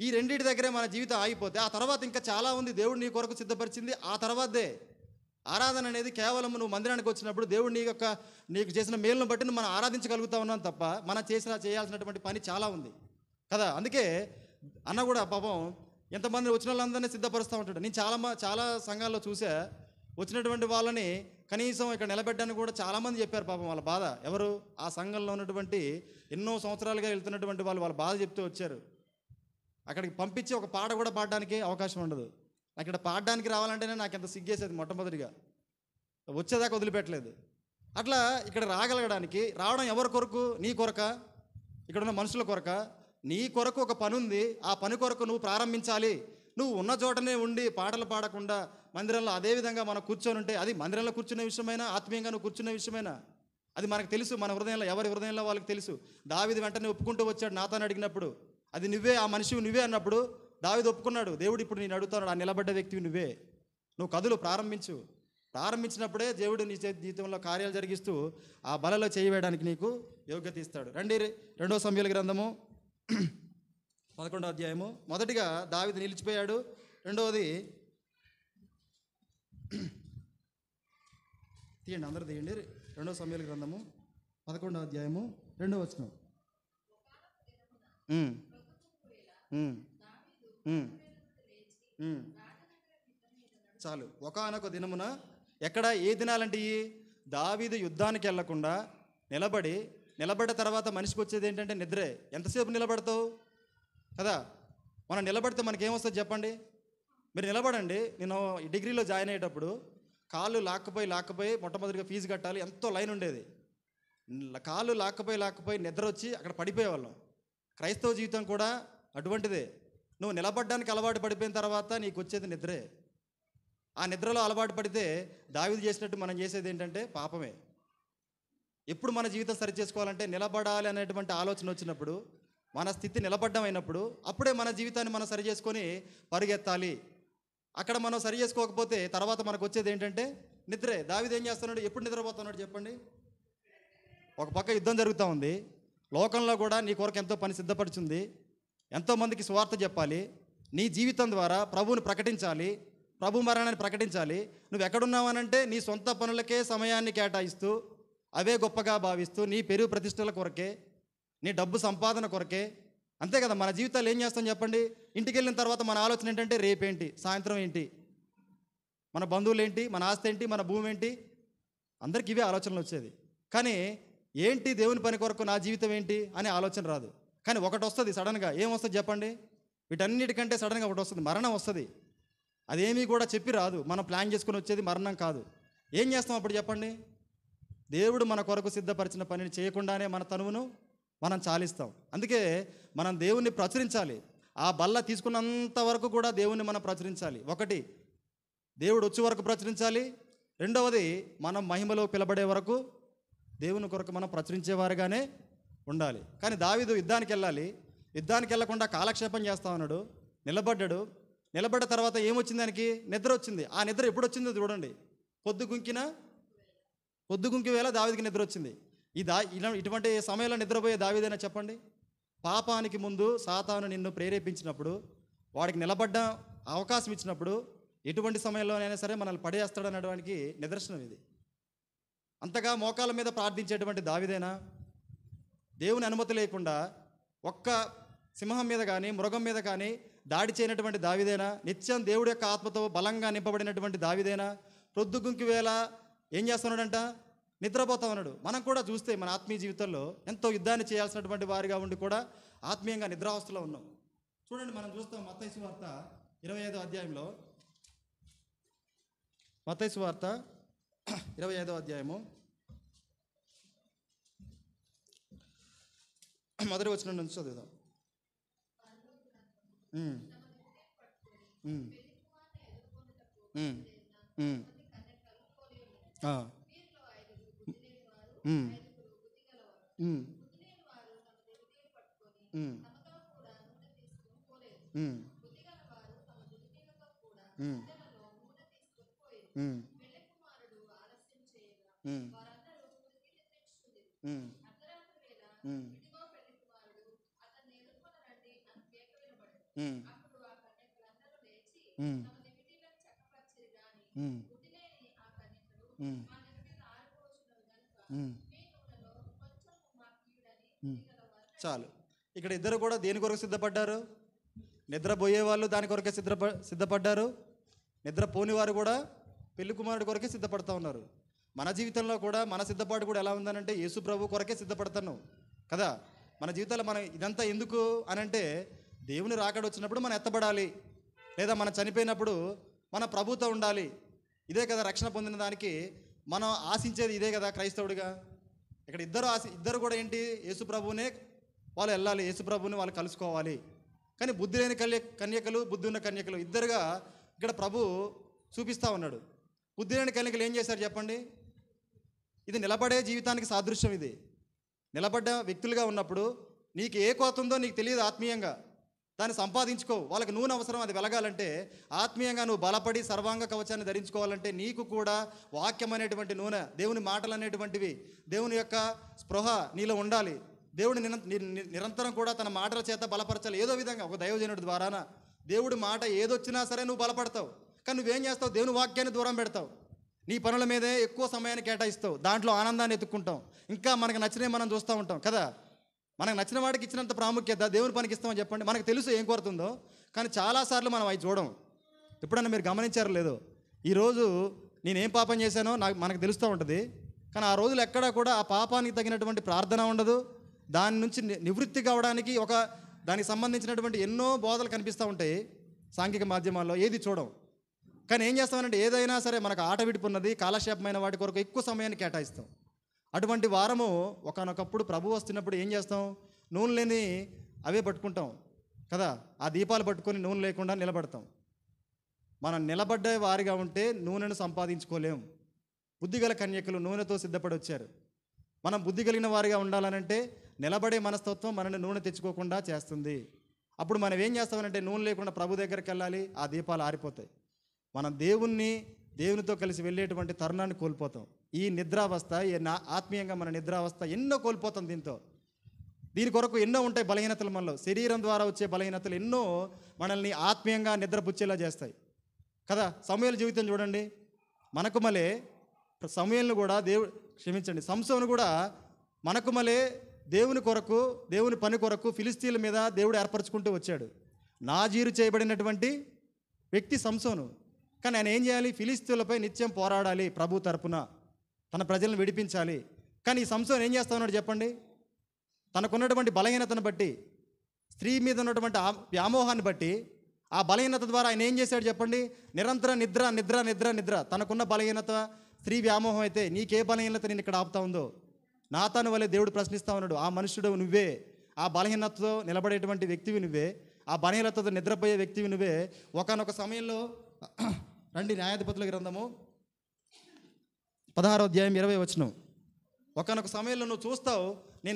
ఈ రెండింటి దగ్గరే మన జీవితం ఆగిపోతే ఆ తర్వాత ఇంకా చాలా ఉంది దేవుడు నీ కొరకు సిద్ధపరిచింది. ఆ తర్వాతే ఆరాధన అనేది కేవలం నువ్వు మందిరానికి వచ్చినప్పుడు దేవుడు నీకు చేసిన మేలును బట్టి నువ్వు మనం ఆరాధించగలుగుతా ఉన్నాం తప్ప మనం చేయాల్సినటువంటి పని చాలా ఉంది కదా. అందుకే అన్న కూడా పాపం ఎంతమంది వచ్చిన వాళ్ళందరినీ సిద్ధపరుస్తూ ఉంటాడు. నేను చాలా సంఘాల్లో చూసా, వచ్చినటువంటి వాళ్ళని కనీసం ఇక్కడ నిలబెట్టడానికి కూడా చాలామంది చెప్పారు పాపం వాళ్ళ బాధ. ఎవరు? ఆ సంఘంలో ఉన్నటువంటి ఎన్నో సంవత్సరాలుగా వెళ్తున్నటువంటి వాళ్ళ బాధ చెప్తూ వచ్చారు. అక్కడికి పంపించి ఒక పాట కూడా పాడడానికి అవకాశం ఉండదు. అక్కడ పాడడానికి రావాలంటేనే నాకు ఎంత సిగ్గేసేది మొట్టమొదటిగా, వచ్చేదాకా వదిలిపెట్టలేదు. అట్లా ఇక్కడ రావడం ఎవరి కొరకు? నీ కొరక, ఇక్కడ ఉన్న మనుషుల కొరక? నీ కొరకు ఒక పని ఉంది, ఆ పని కొరకు నువ్వు ప్రారంభించాలి. నువ్వు ఉన్న చోటనే ఉండి పాటలు పాడకుండా మందిరంలో అదే విధంగా మనం కూర్చొని ఉంటే, అది మందిరంలో కూర్చునే విషయమైనా ఆత్మీయంగా నువ్వు కూర్చునే విషయమైనా అది మనకు తెలుసు. మన హృదయంలో, ఎవరి హృదయంలో వాళ్ళకి తెలుసు. దావీదు వెంటనే ఒప్పుకుంటూ వచ్చాడు నాతాను అడిగినప్పుడు, అది నువ్వే, ఆ మనిషివి నువ్వే అన్నప్పుడు దావీదు ఒప్పుకున్నాడు. దేవుడు ఇప్పుడు నేను అడుగుతున్నాడు, ఆ నిలబడ్డ వ్యక్తివి నువ్వే, నువ్వు కదులు, ప్రారంభించినప్పుడే దేవుడు నీ జీవితంలో కార్యాలు జరిగిస్తూ ఆ బలలో చేయవేయడానికి నీకు యోగ్యత ఇస్తాడు. రండి 2 సమూయేలు గ్రంథము 11వ అధ్యాయము. మొదటిగా దావీదు నిలిచిపోయాడు. రెండవది తీయండి, అందరూ తీయండి. 2 సమూయేలు గ్రంథము 11వ అధ్యాయము 2వ వచనం. చాలు. ఒకానొక దినమున, ఎక్కడ, ఏ దినాలంటే దావీదు యుద్ధానికి వెళ్లకుండా నిలబడ్డ తర్వాత మనిషికి వచ్చేది ఏంటంటే నిద్రే. ఎంతసేపు నిలబడతావు కదా. మనం నిలబడితే మనకేమొస్తుంది చెప్పండి? మీరు నిలబడండి. నేను డిగ్రీలో జాయిన్ అయ్యేటప్పుడు కాళ్ళు లాక్కపోయి మొట్టమొదటిగా ఫీజు కట్టాలి, ఎంతో లైన్ ఉండేది. కాళ్ళు లాక్కపోయి నిద్ర వచ్చి అక్కడ పడిపోయేవాళ్ళం. క్రైస్తవ జీవితం కూడా అటువంటిదే. నువ్వు నిలబడ్డానికి అలవాటు పడిపోయిన తర్వాత నీకు వచ్చేది నిద్రే. ఆ నిద్రలో అలవాటు పడితే దావీదు చేసినట్టు మనం చేసేది ఏంటంటే పాపమే. ఎప్పుడు మన జీవితం సరి చేసుకోవాలంటే నిలబడాలి అనేటువంటి ఆలోచన వచ్చినప్పుడు, మన స్థితి నిలబడ్డం అయినప్పుడు, అప్పుడే మన జీవితాన్ని మనం సరి చేసుకొని పరిగెత్తాలి. అక్కడ మనం సరి చేసుకోకపోతే తర్వాత మనకు వచ్చేది ఏంటంటే నిద్రే. దావీదు ఏం చేస్తున్నాడు? ఎప్పుడు నిద్రపోతున్నాడు చెప్పండి? ఒక పక్క యుద్ధం జరుగుతూ ఉంది, లోకంలో కూడా నీ కొరకు ఎంతో పని సిద్ధపడుతుంది, ఎంతోమందికి సువార్త చెప్పాలి, నీ జీవితం ద్వారా ప్రభువుని ప్రకటించాలి, ప్రభు మరణాన్ని ప్రకటించాలి. నువ్వు ఎక్కడున్నావనంటే నీ సొంత పనులకే సమయాన్ని కేటాయిస్తూ, అవే గొప్పగా భావిస్తూ, నీ పెరుగు ప్రతిష్టల కొరకే, నీ డబ్బు సంపాదన కొరకే. అంతే కదా మన జీవితాలు. ఏం చేస్తాం చెప్పండి? ఇంటికి వెళ్ళిన తర్వాత మన ఆలోచన ఏంటంటే రేపేంటి, సాయంత్రం ఏంటి, మన బంధువులు ఏంటి, మన ఆస్తి ఏంటి, మన భూమి ఏంటి, అందరికి ఇవే ఆలోచనలు వచ్చేది. కానీ ఏంటి దేవుని పని కొరకు నా జీవితం ఏంటి అనే ఆలోచన రాదు. కానీ ఒకటి వస్తుంది సడన్గా. ఏమొస్తుంది చెప్పండి? వీటన్నిటికంటే సడన్గా ఒకటి వస్తుంది, మరణం వస్తుంది. అదేమీ కూడా చెప్పి రాదు, మనం ప్లాన్ చేసుకుని వచ్చేది మరణం కాదు. ఏం చేస్తాం అప్పుడు చెప్పండి? దేవుడు మన కొరకు సిద్ధపరిచిన పనిని చేయకుండానే మన తనువును మనం చాలిస్తాం. అందుకే మనం దేవుణ్ణి ప్రచురించాలి. ఆ బల్ల తీసుకున్నంత వరకు కూడా దేవుణ్ణి మనం ప్రచురించాలి. ఒకటి, దేవుడు వచ్చే వరకు ప్రచురించాలి. రెండవది, మనం మహిమలో పిలబడే వరకు దేవుని కొరకు మనం ప్రచురించేవారుగానే ఉండాలి. కానీ దావీదు యుద్ధానికి వెళ్ళకుండా కాలక్షేపం చేస్తా ఉన్నాడు. నిలబడ్డ తర్వాత ఏమొచ్చింది? దానికి నిద్ర వచ్చింది. ఆ నిద్ర ఎప్పుడు వచ్చిందో చూడండి. పొద్దుగుంకి వేళ దావీదుకి నిద్ర వచ్చింది. ఇటువంటి సమయంలో నిద్రపోయే దావీదైనా చెప్పండి? పాపానికి ముందు సాతాను నిన్ను ప్రేరేపించినప్పుడు, వాడికి నిలబడ్డ అవకాశం ఇచ్చినప్పుడు, ఎటువంటి సమయంలోనైనా సరే మనల్ని పడేస్తాడనడానికి నిదర్శనం ఇది. అంతగా మోకాళ్ళ మీద ప్రార్థించేటువంటి దావీదేనా? దేవుని అనుమతి లేకుండా ఒక్క సింహం మీద కానీ మృగం మీద కానీ దాడి చేయనటువంటి దావీదేనా? నిత్యం దేవుడి యొక్క ఆత్మతో బలంగా నింపబడినటువంటి దావీదేనా? ప్రొద్దుగుంకి వేళ ఏం చేస్తున్నాడంట? నిద్రపోతా ఉన్నాడు. మనం కూడా చూస్తే మన ఆత్మీయ జీవితంలో ఎంతో యుద్ధాన్ని చేయాల్సినటువంటి వారిగా ఉండి కూడా ఆత్మీయంగా నిద్రావస్థలో ఉన్నాం. చూడండి, మనం చూస్తాం మత్తయి సువార్త 25వ అధ్యాయంలో, మత్తయి సువార్త 25వ అధ్యాయము మొదటి వచనం నుంచి చదువుదాం. ఉమ్, ఉమ్, ఉమ్, ఉమ్, ఉమ్. చాలు. ఇక్కడ ఇద్దరు కూడా దేని కొరకు సిద్ధపడ్డారు? నిద్రపోయే వాళ్ళు దాని కొరకే సిద్ధపడ్డారు. నిద్రపోని వారు కూడా పెళ్లి కుమారుడి కొరకే సిద్ధపడతా ఉన్నారు. మన జీవితంలో కూడా మన సిద్ధపాటు కూడా ఎలా ఉందనంటే యేసు ప్రభు కొరకే సిద్ధపడతాను కదా. మన జీవితాల్లో మనం ఇదంతా ఎందుకు అనంటే దేవుని రాకడ వచ్చినప్పుడు మనం ఎత్తబడాలి, లేదా మనం చనిపోయినప్పుడు మన ప్రభుతో ఉండాలి. ఇదే కదా రక్షణ పొందిన దానికి మనం ఆశించేది, ఇదే కదా క్రైస్తవుడిగా. ఇక్కడ ఇద్దరు కూడా ఏంటి, యేసు ప్రభువునే వాళ్ళు వెళ్ళాలి, యేసు ప్రభువుని వాళ్ళు కలుసుకోవాలి. కానీ బుద్ధి లేని కన్యకలు, బుద్ధి ఉన్న కన్యకలు ఇద్దరుగా ఇక్కడ ప్రభు చూపిస్తూ ఉన్నాడు. బుద్ధి లేని కన్యకలు ఏం చేశారు చెప్పండి? ఇది నిలబడే జీవితానికి సాదృశ్యం. ఇది నిలబడ్డ వ్యక్తులుగా ఉన్నప్పుడు నీకు ఏ కొరత ఉందో నీకు తెలియదు. ఆత్మీయంగా దాన్ని సంపాదించుకో. వాళ్ళకి నూనె అవసరం, అది వెలగాలంటే ఆత్మీయంగా నువ్వు బలపడి సర్వాంగ కవచాన్ని ధరించుకోవాలంటే నీకు కూడా వాక్యం అనేటువంటి నూనె, దేవుని మాటలు అనేటువంటివి, దేవుని యొక్క స్పృహ నీలో ఉండాలి. దేవుడు నిరంతరం కూడా తన మాటల చేత బలపరచాలి. ఏదో విధంగా ఒక దైవజనుడి ద్వారాన దేవుడి మాట ఏదొచ్చినా సరే నువ్వు బలపడతావు. కానీ నువ్వేం చేస్తావు? దేవుని వాక్యాన్ని దూరం పెడతావు. నీ పనుల మీదే ఎక్కువ సమయాన్ని కేటాయిస్తావు, దాంట్లో ఆనందాన్ని ఎత్తుక్కుంటాం. ఇంకా మనకు నచ్చినవి మనం చూస్తూ ఉంటాం కదా. మనకు నచ్చిన వాడికి ఇచ్చినంత ప్రాముఖ్యత దేవుని పనికి ఇస్తామని చెప్పండి. మనకు తెలుసు ఏం కొరతుందో, కానీ చాలాసార్లు మనం అవి చూడం. ఎప్పుడన్నా మీరు గమనించారో లేదో, ఈరోజు నేనేం పాపం చేశానో మనకు తెలుస్తూ ఉంటుంది. కానీ ఆ రోజులు ఎక్కడా కూడా ఆ పాపానికి తగినటువంటి ప్రార్థన ఉండదు. దాని నుంచి నివృత్తి కావడానికి దానికి సంబంధించినటువంటి ఎన్నో బోధలు కనిపిస్తూ ఉంటాయి సాంఘిక మాధ్యమాల్లో, ఏది చూడం. కానీ ఏం చేస్తామంటే ఏదైనా సరే మనకు ఆట విడిపున్నది, కాలక్షేపమైన వాటి కొరకు ఎక్కువ సమయాన్ని కేటాయిస్తాం. అటువంటి వారము ఒకనొకప్పుడు ప్రభు వస్తున్నప్పుడు ఏం చేస్తాం? నూనె లేని అవే పట్టుకుంటాం కదా, ఆ దీపాలు పట్టుకొని నూనె లేకుండా నిలబడతాం. మనం నిలబడ్డే వారిగా ఉంటే నూనెను సంపాదించుకోలేం. బుద్ధిగల కన్యకలు నూనెతో సిద్ధపడి వచ్చారు. మనం బుద్ధి కలిగిన వారిగా ఉండాలనంటే నిలబడే మనస్తత్వం మనల్ని నూనె తెచ్చుకోకుండా చేస్తుంది. అప్పుడు మనం ఏం చేస్తామనంటే నూనె లేకుండా ప్రభు దగ్గరికి వెళ్ళాలి, ఆ దీపాలు ఆరిపోతాయి. మనం దేవునితో కలిసి వెళ్ళేటువంటి తరుణాన్ని కోల్పోతాం. ఈ నిద్రావస్థ, ఆత్మీయంగా మన నిద్రావస్థ ఎన్నో కోల్పోతాం. దీని కొరకు ఎన్నో ఉంటాయి బలహీనతలు. మనలో శరీరం ద్వారా వచ్చే బలహీనతలు ఎన్నో మనల్ని ఆత్మీయంగా నిద్రపుచ్చేలా చేస్తాయి కదా. సమూయేలు జీవితం చూడండి. మనకు మలే సమూయేలును కూడా సంసోను కూడా మనకు మలే దేవుని కొరకు, దేవుని పని కొరకు ఫిలిస్తీన్ల మీద దేవుడు ఏర్పరచుకుంటూ వచ్చాడు. నాజీరు చేయబడినటువంటి వ్యక్తి సంసోను. కానీ ఆయన ఏం చేయాలి? ఫిలిస్తీన్లపై నిత్యం పోరాడాలి, ప్రభు తరపున తన ప్రజలను విడిపించాలి. కానీ ఈ సంసోను ఏం చేస్తా ఉన్నాడు చెప్పండి? తనకున్నటువంటి బలహీనతను బట్టి, స్త్రీ మీద ఉన్నటువంటి వ్యామోహాన్ని బట్టి, ఆ బలహీనత ద్వారా ఆయన ఏం చేశాడు చెప్పండి? నిరంతరం నిద్ర నిద్ర నిద్ర నిద్ర. తనకున్న బలహీనత స్త్రీ వ్యామోహం అయితే నీకే బలహీనత నేను ఇక్కడ ఆపుతా ఉందో? నాతాను వలె దేవుడు ప్రశ్నిస్తూ ఉన్నాడు. ఆ మనుష్యుడు నువ్వే, ఆ బలహీనతతో నిలబడేటువంటి వ్యక్తివి నువ్వే, ఆ బలహీనతతో నిద్రపోయే వ్యక్తివి నువ్వే. ఒకనొక సమయంలో రండి, న్యాయాధిపతుల గ్రంథము 16వ అధ్యాయం 20వ వచనం. ఒకనొక సమయంలో నువ్వు చూస్తావు, నీ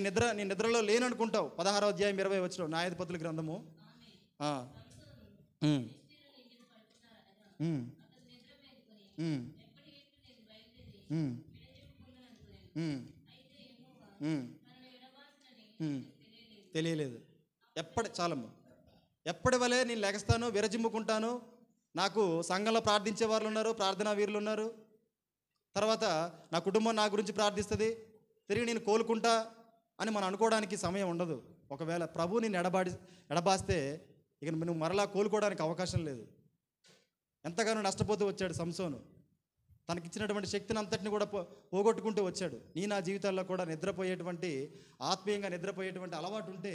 నిద్రలో లేననుకుంటావు. 16వ అధ్యాయం 20వ వచనం, న్యాయాధిపతుల గ్రంథము. తెలియలేదు. ఎప్పటి వలె నేను లెగస్తాను, విరజిమ్ముకుంటాను. నాకు సంఘంలో ప్రార్థించే వాళ్ళు ఉన్నారు, ప్రార్థనా వీరులు ఉన్నారు. తర్వాత నా కుటుంబం నా గురించి ప్రార్థిస్తుంది, తిరిగి నేను కోలుకుంటా అని మనం అనుకోవడానికి సమయం ఉండదు. ఒకవేళ ప్రభు నేను ఎడబాస్తే ఇక నువ్వు మరలా కోలుకోవడానికి అవకాశం లేదు. ఎంతగానో నష్టపోతూ వచ్చాడు సంసోను. తనకిచ్చినటువంటి శక్తిని అంతటిని కూడా పోగొట్టుకుంటూ వచ్చాడు. నా జీవితాల్లో కూడా ఆత్మీయంగా నిద్రపోయేటువంటి అలవాటు ఉంటే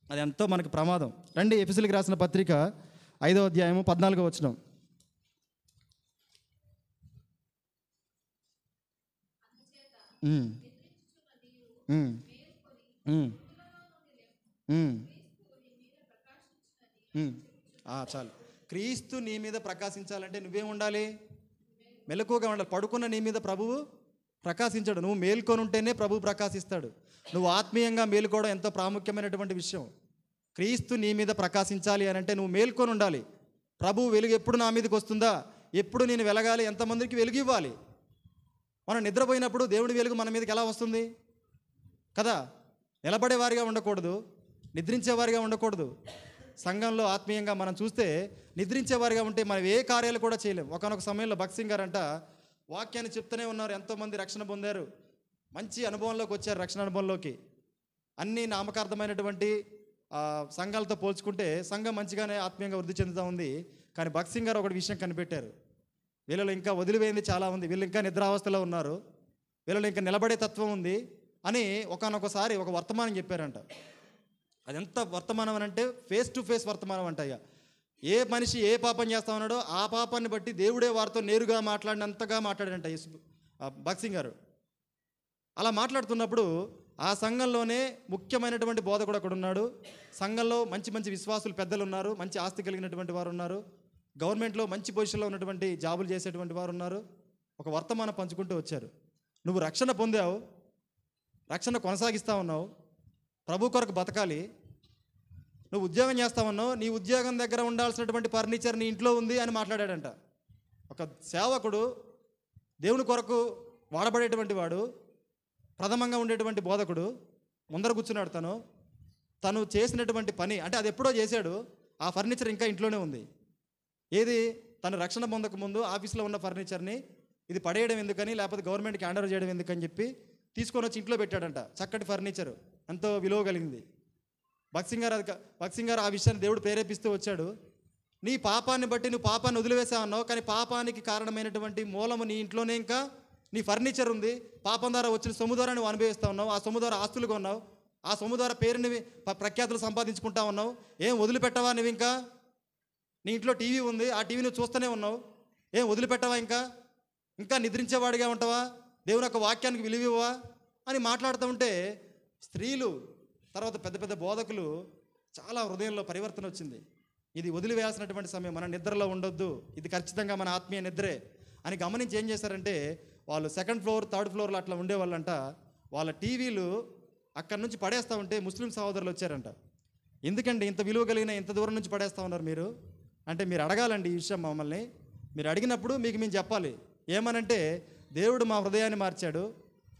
అది ఎంతో మనకు ప్రమాదం. రండి, ఎఫెసీయులకు రాసిన పత్రిక 5వ అధ్యాయము 14వ వచనం. చాలు. క్రీస్తు నీ మీద ప్రకాశించాలంటే నువ్వేం ఉండాలి? మెలకువగా ఉండాలి. పడుకున్న నీ మీద ప్రభువు ప్రకాశించాడు. నువ్వు మేల్కొని ఉంటేనే ప్రభువు ప్రకాశిస్తాడు. నువ్వు ఆత్మీయంగా మేలుకోవడం ఎంతో ప్రాముఖ్యమైనటువంటి విషయం. క్రీస్తు నీ మీద ప్రకాశించాలి అని అంటే నువ్వు మేల్కొని ఉండాలి. ప్రభువు వెలుగు ఎప్పుడు నా మీదకి వస్తుందా, ఎప్పుడు నేను వెలగాలి, ఎంతమందికి వెలుగు ఇవ్వాలి. మనం నిద్రపోయినప్పుడు దేవుడి వెలుగు మన మీదకి ఎలా వస్తుంది కదా. నిలబడేవారిగా ఉండకూడదు, నిద్రించేవారిగా ఉండకూడదు. సంఘంలో ఆత్మీయంగా మనం చూస్తే నిద్రించేవారిగా ఉంటే మనం ఏ కార్యాలు కూడా చేయలేం. ఒకానొక సమయంలో భక్త్ సింగ్ గారంట వాక్యాన్ని చెప్తూనే ఉన్నారు, ఎంతోమంది రక్షణ పొందారు, మంచి అనుభవంలోకి వచ్చారు. రక్షణ అనుభవంలోకి అన్ని నామకార్థమైనటువంటి సంఘాలతో పోల్చుకుంటే సంఘం మంచిగానే ఆత్మీయంగా వృద్ధి చెందుతూ ఉంది. కానీ భక్త్ సింగ్ గారు ఒకటి విషయం కనిపెట్టారు, వీళ్ళలో ఇంకా వదిలిపోయింది చాలా ఉంది, వీళ్ళు ఇంకా నిద్రావస్థలో ఉన్నారు, వీళ్ళలో ఇంకా నిలబడే తత్వం ఉంది అని ఒకానొకసారి ఒక వర్తమానం చెప్పారంట. అది ఎంత వర్తమానం అని అంటే ఫేస్ టు ఫేస్ వర్తమానం అంట. ఇక ఏ మనిషి ఏ పాపం చేస్తా ఉన్నాడో ఆ పాపాన్ని బట్టి దేవుడే వారితో నేరుగా మాట్లాడినంతగా మాట్లాడారంట భక్త్ సింగ్ గారు. అలా మాట్లాడుతున్నప్పుడు ఆ సంఘంలోనే ముఖ్యమైనటువంటి బోధకుడు అక్కడ ఉన్నాడు, సంఘంలో మంచి మంచి విశ్వాసులు పెద్దలు ఉన్నారు, మంచి ఆస్తి కలిగినటువంటి వారు ఉన్నారు, గవర్నమెంట్లో మంచి పొజిషన్లో ఉన్నటువంటి జాబులు చేసేటువంటి వారు ఉన్నారు. ఒక వర్తమానం పంచుకుంటూ వచ్చారు, నువ్వు రక్షణ పొందావు, రక్షణ కొనసాగిస్తూ ఉన్నావు, ప్రభు కొరకు బతకాలి, నువ్వు ఉద్యోగం చేస్తా ఉన్నావు, నీ ఉద్యోగం దగ్గర ఉండాల్సినటువంటి ఫర్నిచర్ నీ ఇంట్లో ఉంది అని మాట్లాడాడంట. ఒక సేవకుడు, దేవుని కొరకు వాడబడేటువంటి వాడు, ప్రథమంగా ఉండేటువంటి బోధకుడు ముందర కూర్చున్నాడు. తను చేసినటువంటి పని అంటే అది ఎప్పుడో చేశాడు, ఆ ఫర్నిచర్ ఇంకా ఇంట్లోనే ఉంది. ఏది? తను రక్షణ పొందక ముందు ఆఫీస్లో ఉన్న ఫర్నిచర్ని ఇది పడేయడం ఎందుకని, లేకపోతే గవర్నమెంట్కి హ్యాండ్ ఓవర్ చేయడం ఎందుకని చెప్పి తీసుకొని వచ్చి ఇంట్లో పెట్టాడంట. చక్కటి ఫర్నిచర్, ఎంతో విలువ కలిగింది. భక్త్ సింగ్ గారు ఆ విషయాన్ని దేవుడు ప్రేరేపిస్తూ వచ్చాడు. నీ పాపాన్ని బట్టి నువ్వు పాపాన్ని వదిలివేసావన్నావు, కానీ పాపానికి కారణమైనటువంటి మూలము నీ ఇంట్లోనే ఇంకా నీ ఫర్నిచర్ ఉంది. పాపం ద్వారా వచ్చిన సొమ్ము ద్వారా నువ్వు అనుభవిస్తూ ఉన్నావు, ఆ సొమ్ము ద్వారా ఆస్తులు కొన్నావు, ఆ సొమ్ము ద్వారా పేరుని ప్రఖ్యాతులు సంపాదించుకుంటా ఉన్నావు. ఏం వదిలిపెట్టవా నువ్వు? ఇంకా నీ ఇంట్లో టీవీ ఉంది, ఆ టీవీ నువ్వు చూస్తూనే ఉన్నావు, ఏం వదిలిపెట్టవా? ఇంకా నిద్రించేవాడిగా ఉంటావా? దేవుని యొక్క వాక్యానికి విలువివ్వవా అని మాట్లాడుతూ ఉంటే స్త్రీలు, తర్వాత పెద్ద పెద్ద బోధకులు చాలా హృదయంలో పరివర్తన వచ్చింది. ఇది వదిలివేయాల్సినటువంటి సమయం, మన నిద్రలో ఉండొద్దు, ఇది ఖచ్చితంగా మన ఆత్మీయ నిద్రే అని గమనించి ఏం చేశారంటే, వాళ్ళు సెకండ్ ఫ్లోర్ థర్డ్ ఫ్లోర్లో అట్లా ఉండేవాళ్ళంట. వాళ్ళ టీవీలు అక్కడి నుంచి పడేస్తూ ఉంటే ముస్లిం సహోదరులు వచ్చారంట. ఎందుకండి ఇంత విలువ కలిగిన ఇంత దూరం నుంచి పడేస్తూ ఉన్నారు మీరు అంటే, మీరు అడగాలండి ఈ విషయం మమ్మల్ని. మీరు అడిగినప్పుడు మీకు మేము చెప్పాలి. ఏమనంటే, దేవుడు మా హృదయాన్ని మార్చాడు,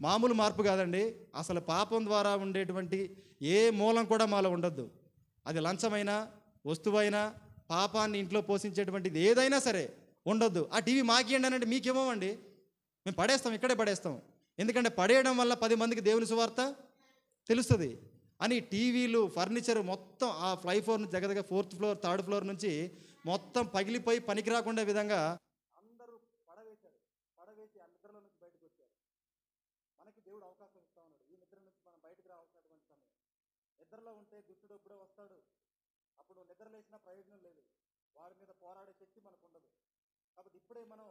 మామూలు మార్పు కాదండి, అసలు పాపం ద్వారా ఉండేటువంటి ఏ మూలం కూడా మాలో ఉండొద్దు. అది లంచమైనా, వస్తువైనా, పాపాన్ని ఇంట్లో పోషించేటువంటిది ఏదైనా సరే ఉండొద్దు. ఆ టీవీ మాకియండి అని అంటే మీకేమోండి, మేము పడేస్తాం, ఇక్కడే పడేస్తాం. ఎందుకంటే పడేయడం వల్ల 10 మందికి దేవుని సువార్త తెలుస్తుంది అని టీవీలు, ఫర్నిచర్ మొత్తం ఆ ఫ్లై ఫ్లోర్ నుంచి దగ్గర 4th ఫ్లోర్ 3rd ఫ్లోర్ నుంచి మొత్తం పగిలిపోయి పనికి రాకుండా విధంగా అందరూ పడవేసి ఆ నిద్రలో నుంచి బయటకు వచ్చారు. మనకి దేవుడు అవకాశం ఇస్తా ఉన్నాడు, ఈ నిద్ర నుంచి మనం బయటకు రావాల్సినటువంటి సమయం. నిద్రలో ఉంటే దుష్టుడు ఎప్పుడో వస్తాడు, అప్పుడు నిద్ర లేచినా ప్రయోజనం లేదు, వాడి మీద పోరాడే శక్తి మనకు ఉండదు. కాబట్టి ఇప్పుడే మనం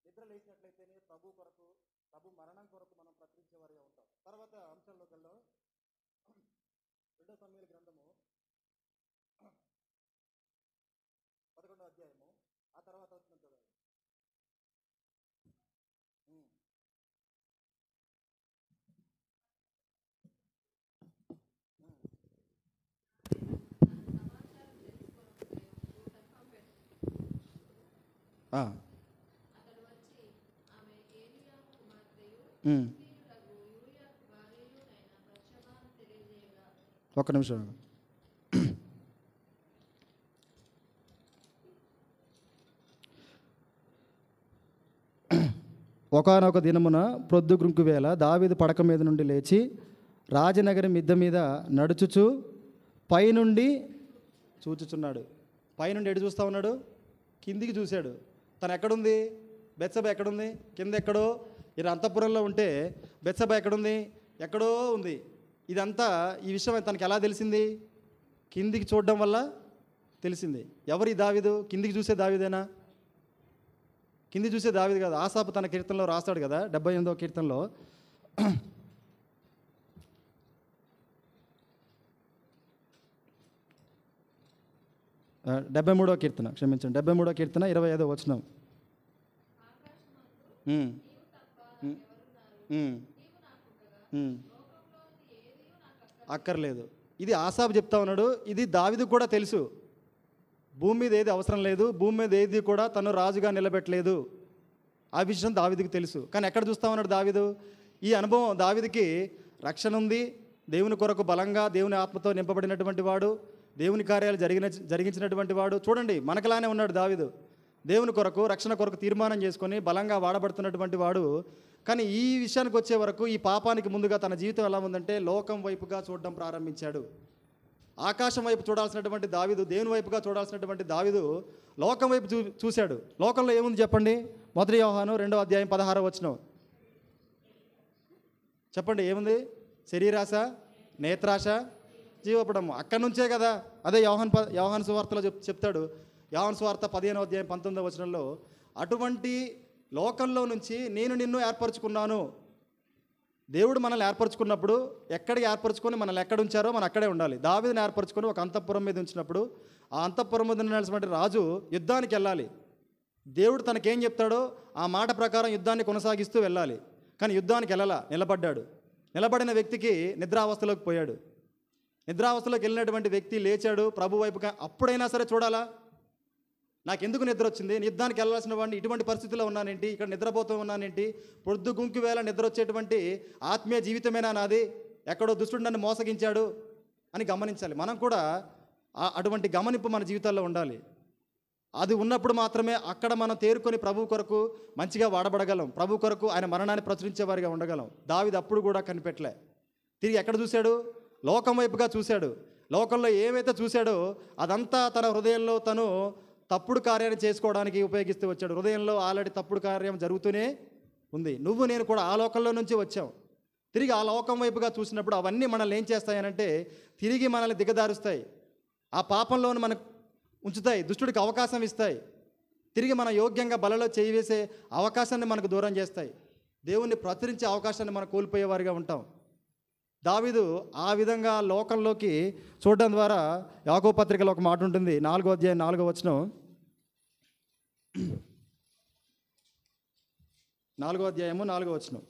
నిద్ర లేచినట్లయితేనే ప్రభు కొరకు, ప్రభు మరణం కొరకు మనం ప్రకటించేవారిగా ఉంటాం. తర్వాత అంశంలోకి వెళ్దాం. 2 సమూయేలు గ్రంథము 11వ అధ్యాయము, ఆ తర్వాత వచ్చిన చూడండి. ఒక్క నిమిషం. ఒకానొక దినమున ప్రొద్దుగుంకు వేళ దావీదు పడక మీద నుండి లేచి రాజనగరి మిద్దె మీద నడుచుచు పైనుండి చూచుచున్నాడు. పైనుండి ఎటు చూస్తూ ఉన్నాడు? కిందికి చూశాడు. తను ఎక్కడుంది? బెత్సెబా ఎక్కడుంది? కింద ఎక్కడో. ఈయన అంతఃపురంలో ఉంటే బెత్సెబా ఎక్కడుంది? ఎక్కడో ఉంది. ఇదంతా ఈ విషయం తనకి ఎలా తెలిసింది? కిందికి చూడడం వల్ల తెలిసింది. ఎవరి దావీదు? కిందికి చూసే దావీదేనా? కింది చూసే దావీదు కాదు. ఆసాపు తన కీర్తనలో రాస్తాడు కదా, 78వ కీర్తనలో 73వ కీర్తన, క్షమించండి, 73వ కీర్తన 25వ వచనం. అక్కర్లేదు. ఇది ఆసాపు చెప్తా ఉన్నాడు. ఇది దావీదు కూడా తెలుసు. భూమి మీద ఏది అవసరం లేదు, భూమి మీద ఏది కూడా తను రాజుగా నిలబెట్టలేదు, ఆ విషయం దావీదుకి తెలుసు. కానీ ఎక్కడ చూస్తా ఉన్నాడు దావీదు? ఈ అనుభవం దావీదుకి రక్షణ ఉంది, దేవుని కొరకు బలంగా దేవుని ఆత్మతో నింపబడినటువంటి వాడు, దేవుని కార్యాలు జరిగించినటువంటి వాడు. చూడండి, మనకలానే ఉన్నాడు దావీదు. దేవుని కొరకు, రక్షణ కొరకు తీర్మానం చేసుకొని బలంగా వాడబడుతున్నటువంటి వాడు. కానీ ఈ విషయానికి వచ్చే వరకు, ఈ పాపానికి ముందుగా తన జీవితం ఎలా ఉందంటే లోకం వైపుగా చూడడం ప్రారంభించాడు. ఆకాశం వైపు చూడాల్సినటువంటి దావీదు, దేవుని వైపుగా చూడాల్సినటువంటి దావీదు లోకం వైపు చూశాడు. లోకంలో ఏముంది చెప్పండి? 1 యోహాను 2వ అధ్యాయం 16వ వచనం చెప్పండి, ఏముంది? శరీరాశ, నేత్రాశ, జీవపడము. అక్కడి నుంచే కదా. అదే యోహాను సువార్తలో చెప్తాడు. యోహాను సువార్త 15వ అధ్యాయం 19వ వచనంలో, అటువంటి లోకంలో నుంచి నేను నిన్ను ఏర్పరచుకున్నాను. దేవుడు మనల్ని ఏర్పరచుకున్నప్పుడు ఎక్కడికి ఏర్పరచుకొని మనల్ని ఎక్కడ ఉంచారో మనం అక్కడే ఉండాలి. దావీదుని ఏర్పరచుకొని ఒక అంతఃపురం మీద ఉంచినప్పుడు ఆ అంతఃపురం మీద ఉన్నటువంటి రాజు యుద్ధానికి వెళ్ళాలి. దేవుడు తనకేం చెప్తాడో ఆ మాట ప్రకారం యుద్ధాన్ని కొనసాగిస్తూ వెళ్ళాలి. కానీ యుద్ధానికి వెళ్ళాలా, నిలబడ్డాడు. నిలబడిన వ్యక్తికి నిద్రావస్థలోకి పోయాడు. నిద్రావస్థలోకి వెళ్ళినటువంటి వ్యక్తి లేచాడు ప్రభు వైపుగా. అప్పుడైనా సరే చూడాలా, నాకెందుకు నిద్ర వచ్చింది? యుద్ధానికి వెళ్ళాల్సిన వాడిని ఇటువంటి పరిస్థితుల్లో ఉన్నానేంటి, ఇక్కడ నిద్రపోతూ ఉన్నానేంటి, పొద్దు గుంకు వేళ నిద్ర వచ్చేటువంటి ఆత్మీయ జీవితమేనా నాది? ఎక్కడో దుష్టుడు నన్ను మోసగించాడు అని గమనించాలి. మనం కూడా అటువంటి గమనింపు మన జీవితాల్లో ఉండాలి. అది ఉన్నప్పుడు మాత్రమే అక్కడ మనం తేరుకొని ప్రభు కొరకు మంచిగా వాడబడగలం. ప్రభు కొరకు ఆయన మరణాన్ని ప్రచురించేవారిగా ఉండగలం. దావీదు అప్పుడు కూడా కనిపెట్టలే. తిరిగి ఎక్కడ చూశాడు? లోకం వైపుగా చూశాడు. లోకంలో ఏమైతే చూశాడో అదంతా తన హృదయంలో తను తప్పుడు కార్యాన్ని చేసుకోవడానికి ఉపయోగిస్తూ వచ్చాడు. హృదయంలో ఆల్రెడీ తప్పుడు కార్యం జరుగుతూనే ఉంది. నువ్వు నేను కూడా ఆ లోకంలో నుంచి వచ్చాం. తిరిగి ఆ లోకం వైపుగా చూసినప్పుడు అవన్నీ మనల్ని ఏం చేస్తాయనంటే తిరిగి మనల్ని దిగదారుస్తాయి. ఆ పాపంలోని మనకు ఉంచుతాయి. దుష్టుడికి అవకాశం ఇస్తాయి. తిరిగి మన యోగ్యంగా బలలో చేయి వేసే అవకాశాన్ని మనకు దూరం చేస్తాయి. దేవుణ్ణి ప్రచురించే అవకాశాన్ని మనం కోల్పోయేవారిగా ఉంటాం. దావీదు ఆ విధంగా లోకంలోకి చూడడం ద్వారా యాకోబు పత్రికలో ఒక మాట ఉంటుంది, 4వ అధ్యాయం 4వ వచనం. 4వ అధ్యాయము 4వ వచనం.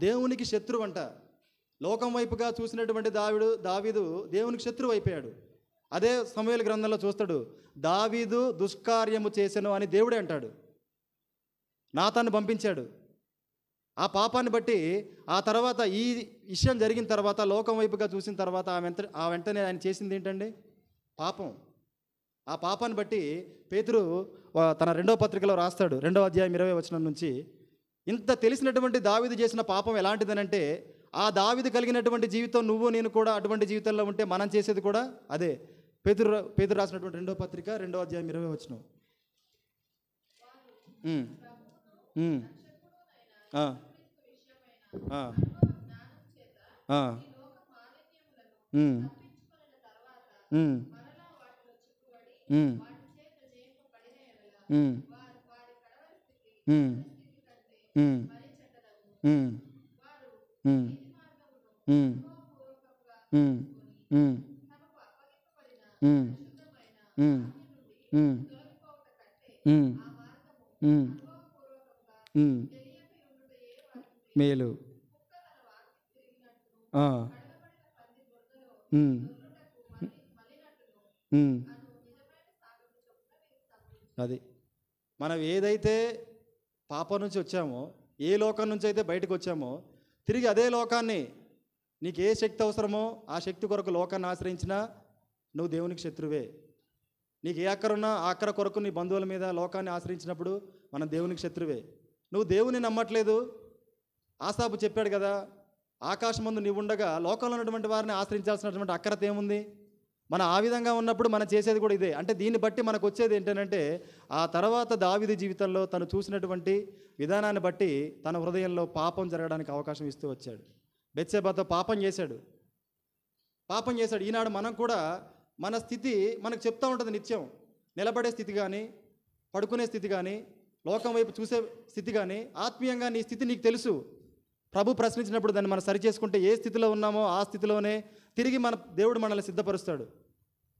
దేవునికి శత్రువు అంట. లోకం వైపుగా చూసినటువంటి దావీదు దేవునికి శత్రువు అయిపోయాడు. అదే సమూయేలు గ్రంథంలో చూస్తాడు, దావీదు దుష్కార్యము చేసెను అని దేవుడే అంటాడు. నాతాను పంపించాడు. ఆ పాపాన్ని బట్టి ఆ తర్వాత ఈ విషయం జరిగిన తర్వాత లోకం వైపుగా చూసిన తర్వాత ఆ వెంటనే ఆయన చేసింది ఏంటండి? పాపం. ఆ పాపాన్ని బట్టి పేతురు తన 2వ పత్రికలో రాస్తాడు, 2వ అధ్యాయం 20వ వచనం నుంచి, ఇంత తెలిసినటువంటి దావీదు చేసిన పాపం ఎలాంటిదనంటే ఆ దావీదు కలిగినటువంటి జీవితం నువ్వు నేను కూడా అటువంటి జీవితంలో ఉంటే మనం చేసేది కూడా అదే. పేతురు రాసినటువంటి 2వ పత్రిక 2వ అధ్యాయం 20వ వచనం. మేలు. అది మనం ఏదైతే పాపం నుంచి వచ్చామో, ఏ లోకం నుంచి అయితే బయటకు వచ్చామో, తిరిగి అదే లోకాన్ని, నీకు ఏ శక్తి అవసరమో ఆ శక్తి కొరకు లోకాన్ని ఆశ్రయించినా నువ్వు దేవునికి శత్రువే. నీకు ఏ అక్కరున్నా ఆ అక్కర కొరకు నీ బంధువుల మీద లోకాన్ని ఆశ్రయించినప్పుడు మనం దేవునికి శత్రువే. నువ్వు దేవుని నమ్మట్లేదు. ఆసాపు చెప్పాడు కదా, ఆకాశం ముందు నీవు ఉండగా లోకంలో ఉన్నటువంటి వారిని ఆశ్రయించాల్సినటువంటి అక్కరత ఏముంది? మనం ఆ విధంగా ఉన్నప్పుడు మనం చేసేది కూడా ఇదే. అంటే దీన్ని బట్టి మనకు వచ్చేది ఏంటంటే ఆ తర్వాత దావీదు జీవితంలో తను చూసినటువంటి విధానాన్ని బట్టి తన హృదయంలో పాపం జరగడానికి అవకాశం ఇస్తూ వచ్చాడు. బెత్షెబాతో పాపం చేశాడు. ఈనాడు మనం కూడా మన స్థితి మనకు చెప్తూ ఉంటుంది నిత్యం. నిలబడే స్థితి కానీ, పడుకునే స్థితి కానీ, లోకం వైపు చూసే స్థితి కానీ, ఆత్మీయంగా నీ స్థితి నీకు తెలుసు. ప్రభు ప్రశ్నించినప్పుడు దాన్ని మనం సరిచేసుకుంటే ఏ స్థితిలో ఉన్నామో ఆ స్థితిలోనే తిరిగి మన దేవుడు మనల్ని సిద్ధపరుస్తాడు,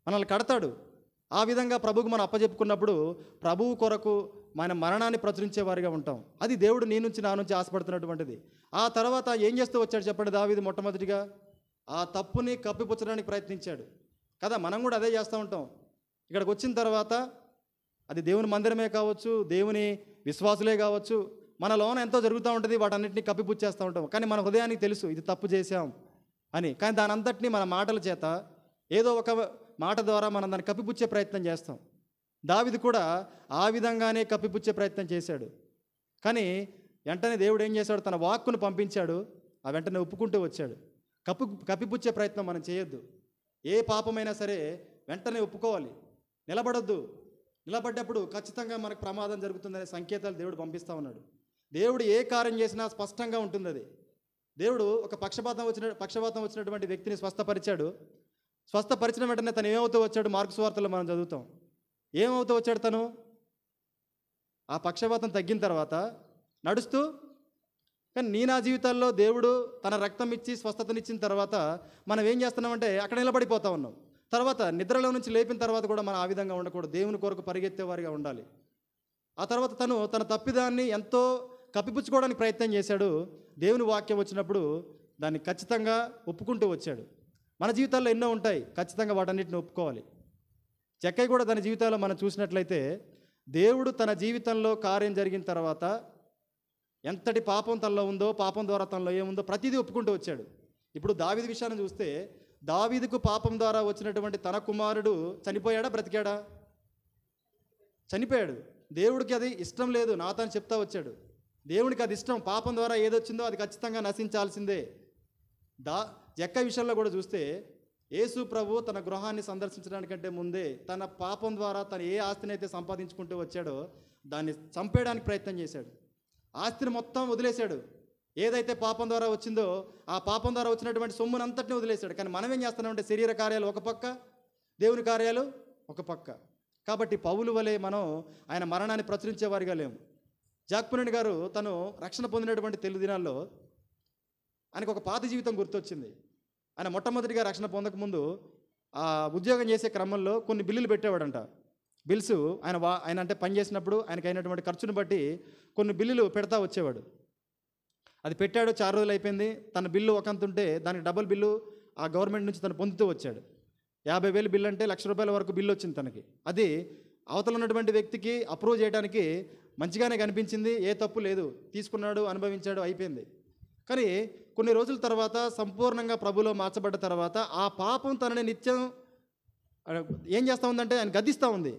మనల్ని కడతాడు. ఆ విధంగా ప్రభువుకు మనం అప్పచెప్పుకున్నప్పుడు ప్రభువు కొరకు మన మరణాన్ని ప్రచురించే వారిగా ఉంటాం. అది దేవుడు నీ నుంచి నా నుంచి ఆశపడుతున్నటువంటిది. ఆ తర్వాత ఏం చేస్తూ వచ్చాడు చెప్పండి? దావీదు మొట్టమొదటిగా ఆ తప్పుని కప్పిపుచ్చడానికి ప్రయత్నించాడు కదా. మనం కూడా అదే చేస్తూ ఉంటాం. ఇక్కడికి వచ్చిన తర్వాత అది దేవుని మందిరమే కావచ్చు, దేవుని విశ్వాసులే కావచ్చు, మన లోన ఎంతో జరుగుతూ ఉంటుంది. వాటన్నిటిని కప్పిపుచ్చేస్తూ ఉంటాం. కానీ మన హృదయానికి తెలుసు ఇది తప్పు చేశాం అని. కానీ దాని అంతటినీ మన మాటల చేత ఏదో ఒక మాట ద్వారా మనం దాన్ని కప్పిపుచ్చే ప్రయత్నం చేస్తాం. దావీదు కూడా ఆ విధంగానే కప్పిపుచ్చే ప్రయత్నం చేశాడు. కానీ వెంటనే దేవుడు ఏం చేశాడు? తన వాక్కును పంపించాడు. ఆ వెంటనే ఒప్పుకుంటూ వచ్చాడు. కప్పిపుచ్చే ప్రయత్నం మనం చేయొద్దు. ఏ పాపమైనా సరే వెంటనే ఒప్పుకోవాలి. నిలబడొద్దు. నిలబడ్డప్పుడు ఖచ్చితంగా మనకు ప్రమాదం జరుగుతుందనే సంకేతాలు దేవుడు పంపిస్తూ ఉన్నాడు. దేవుడు ఏ కార్యం చేసినా స్పష్టంగా ఉంటుంది అది. దేవుడు ఒక పక్షపాతం వచ్చినటువంటి వ్యక్తిని స్వస్థపరిచాడు. స్వస్థపరిచిన వెంటనే తను ఏమవుతూ వచ్చాడు? మార్కు సువార్తలో మనం చదువుతాం. ఏమవుతూ వచ్చాడు తను? ఆ పక్షపాతం తగ్గిన తర్వాత నడుస్తూ, కానీ నా జీవితాల్లో దేవుడు తన రక్తం ఇచ్చి స్వస్థతనిచ్చిన తర్వాత మనం ఏం చేస్తున్నామంటే అక్కడ నిలబడిపోతా ఉన్నాం. తర్వాత నిద్రలో నుంచి లేపిన తర్వాత కూడా మనం ఆ విధంగా ఉండకూడదు. దేవుని కొరకు పరిగెత్తేవారిగా ఉండాలి. ఆ తర్వాత తన తప్పిదాన్ని ఎంతో కప్పిపుచ్చుకోవడానికి ప్రయత్నం చేశాడు. దేవుని వాక్యం వచ్చినప్పుడు దాన్ని ఖచ్చితంగా ఒప్పుకుంటూ వచ్చాడు. మన జీవితాల్లో ఎన్నో ఉంటాయి, ఖచ్చితంగా వాటన్నిటిని ఒప్పుకోవాలి. జక్కయ్య కూడా తన జీవితాల్లో మనం చూసినట్లయితే దేవుడు తన జీవితంలో కార్యం జరిగిన తర్వాత ఎంతటి పాపం తనలో ఉందో, పాపం ద్వారా తనలో ఏముందో ప్రతిదీ ఒప్పుకుంటూ వచ్చాడు. ఇప్పుడు దావీదు విషయాన్ని చూస్తే దావీదుకు పాపం ద్వారా వచ్చినటువంటి తన కుమారుడు చనిపోయాడా, బ్రతికాడా? చనిపోయాడు. దేవుడికి అది ఇష్టం లేదు, నాతాను చెప్తా వచ్చాడు. దేవునికి అది ఇష్టం. పాపం ద్వారా ఏదొచ్చిందో అది ఖచ్చితంగా నశించాల్సిందే. జక్కయ్య విషయంలో కూడా చూస్తే యేసు ప్రభు తన గృహాన్ని సందర్శించడానికంటే ముందే తన పాపం ద్వారా తను ఏ ఆస్తిని అయితే సంపాదించుకుంటూ వచ్చాడో దాన్ని చంపేయడానికి ప్రయత్నం చేశాడు. ఆస్తిని మొత్తం వదిలేశాడు. ఏదైతే పాపం ద్వారా వచ్చిందో ఆ పాపం ద్వారా వచ్చినటువంటి సొమ్మునంతటిని వదిలేశాడు. కానీ మనం ఏం చేస్తున్నామంటే శరీర కార్యాలు ఒక పక్క, దేవుని కార్యాలు ఒక పక్క. కాబట్టి పౌలు వలె మనం ఆయన మరణాన్ని ప్రచురించేవారిగా లేము. జాక్పునెంట్ గారు తను రక్షణ పొందినటువంటి తెలుగు దినాల్లో ఆయనకు ఒక పాత జీవితం గుర్తొచ్చింది. ఆయన మొట్టమొదటిగా రక్షణ పొందకముందు ఆ ఉద్యోగం చేసే క్రమంలో కొన్ని బిల్లులు పెట్టేవాడంట. బిల్స్ ఆయన అంటే పని చేసినప్పుడు ఆయనకు అయినటువంటి ఖర్చును బట్టి కొన్ని బిల్లులు పెడతా వచ్చేవాడు. అది పెట్టాడు, 4 రోజులు అయిపోయింది. తన బిల్లు ఒకంత ఉంటే దానికి డబుల్ బిల్లు ఆ గవర్నమెంట్ నుంచి తను పొందుతూ వచ్చాడు. 50,000 బిల్లు అంటే ₹1,00,000 వరకు బిల్లు వచ్చింది తనకి. అది అవతల ఉన్నటువంటి వ్యక్తికి అప్రూవ్ చేయడానికి మంచిగానే కనిపించింది, ఏ తప్పు లేదు, తీసుకున్నాడు, అనుభవించాడు, అయిపోయింది. కానీ కొన్ని రోజుల తర్వాత సంపూర్ణంగా ప్రభులో మార్చబడ్డ తర్వాత ఆ పాపం తనని నిత్యం ఏం చేస్తూ ఉందంటే ఆయన గద్దిస్తూ ఉంది.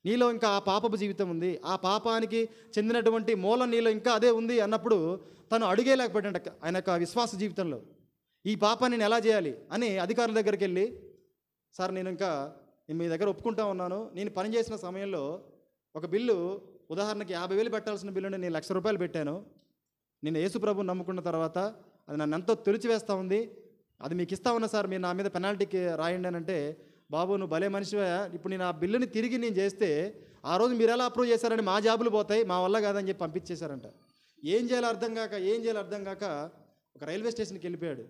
నీలో ఇంకా ఆ పాపపు జీవితం ఉంది, ఆ పాపానికి చెందినటువంటి మూలం నీలో ఇంకా అదే ఉంది అన్నప్పుడు తను అడుగేలేకపోయాడంట ఆయన యొక్క విశ్వాస జీవితంలో. ఈ పాపాన్ని నేను ఎలా చేయాలి అని అధికారుల దగ్గరికి వెళ్ళి, సార్ నేను మీ దగ్గర ఒప్పుకుంటా ఉన్నాను, నేను పనిచేసిన సమయంలో ఒక బిల్లు ఉదాహరణకి 50,000 పెట్టాల్సిన బిల్లుని నేను ₹1,00,000 పెట్టాను. నేను యేసు ప్రభువుని నమ్ముకున్న తర్వాత అది నన్ను ఎంతో తొలిచివేస్తూ ఉంది, అది మీకు ఇస్తా ఉన్నా సార్, మీరు నా మీద పెనాల్టీకి రాయండి అని అంటే, బాబు నువ్వు భలే మనిషివే, ఇప్పుడు నేను ఆ బిల్లుని తిరిగి నేను చేస్తే ఆ రోజు మీరు ఎలా అప్రూవ్ చేశారని మా జాబులు పోతాయి, మా వల్ల కాదని చెప్పి పంపించేశారంట. ఏం చేయాలో అర్థం కాక ఒక రైల్వే స్టేషన్కి వెళ్ళిపోయాడు.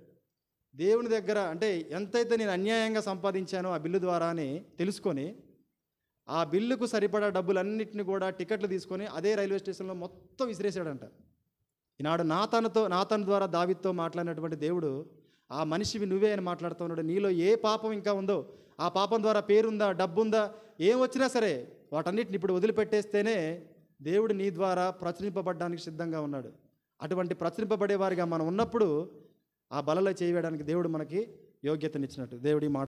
దేవుని దగ్గర అంటే ఎంతైతే నేను అన్యాయంగా సంపాదించానో ఆ బిల్లు ద్వారా అని తెలుసుకొని ఆ బిల్లుకు సరిపడా డబ్బులన్నింటినీ కూడా టికెట్లు తీసుకొని అదే రైల్వే స్టేషన్లో మొత్తం విసిరేశాడంట. ఈనాడు నాతాను ద్వారా దావీదుతో మాట్లాడినటువంటి దేవుడు ఆ మనిషివి నువ్వే అని మాట్లాడుతూ ఉన్నాడు. నీలో ఏ పాపం ఇంకా ఉందో, ఆ పాపం ద్వారా పేరుందా, డబ్బుందా, ఏం వచ్చినా సరే వాటన్నిటిని ఇప్పుడు వదిలిపెట్టేస్తేనే దేవుడు నీ ద్వారా ప్రచురింపబడడానికి సిద్ధంగా ఉన్నాడు. అటువంటి ప్రచురింపబడే వారిగా మనం ఉన్నప్పుడు ఆ బలలో చేయడానికి దేవుడు మనకి యోగ్యతనిచ్చినట్టు. దేవుడి మాట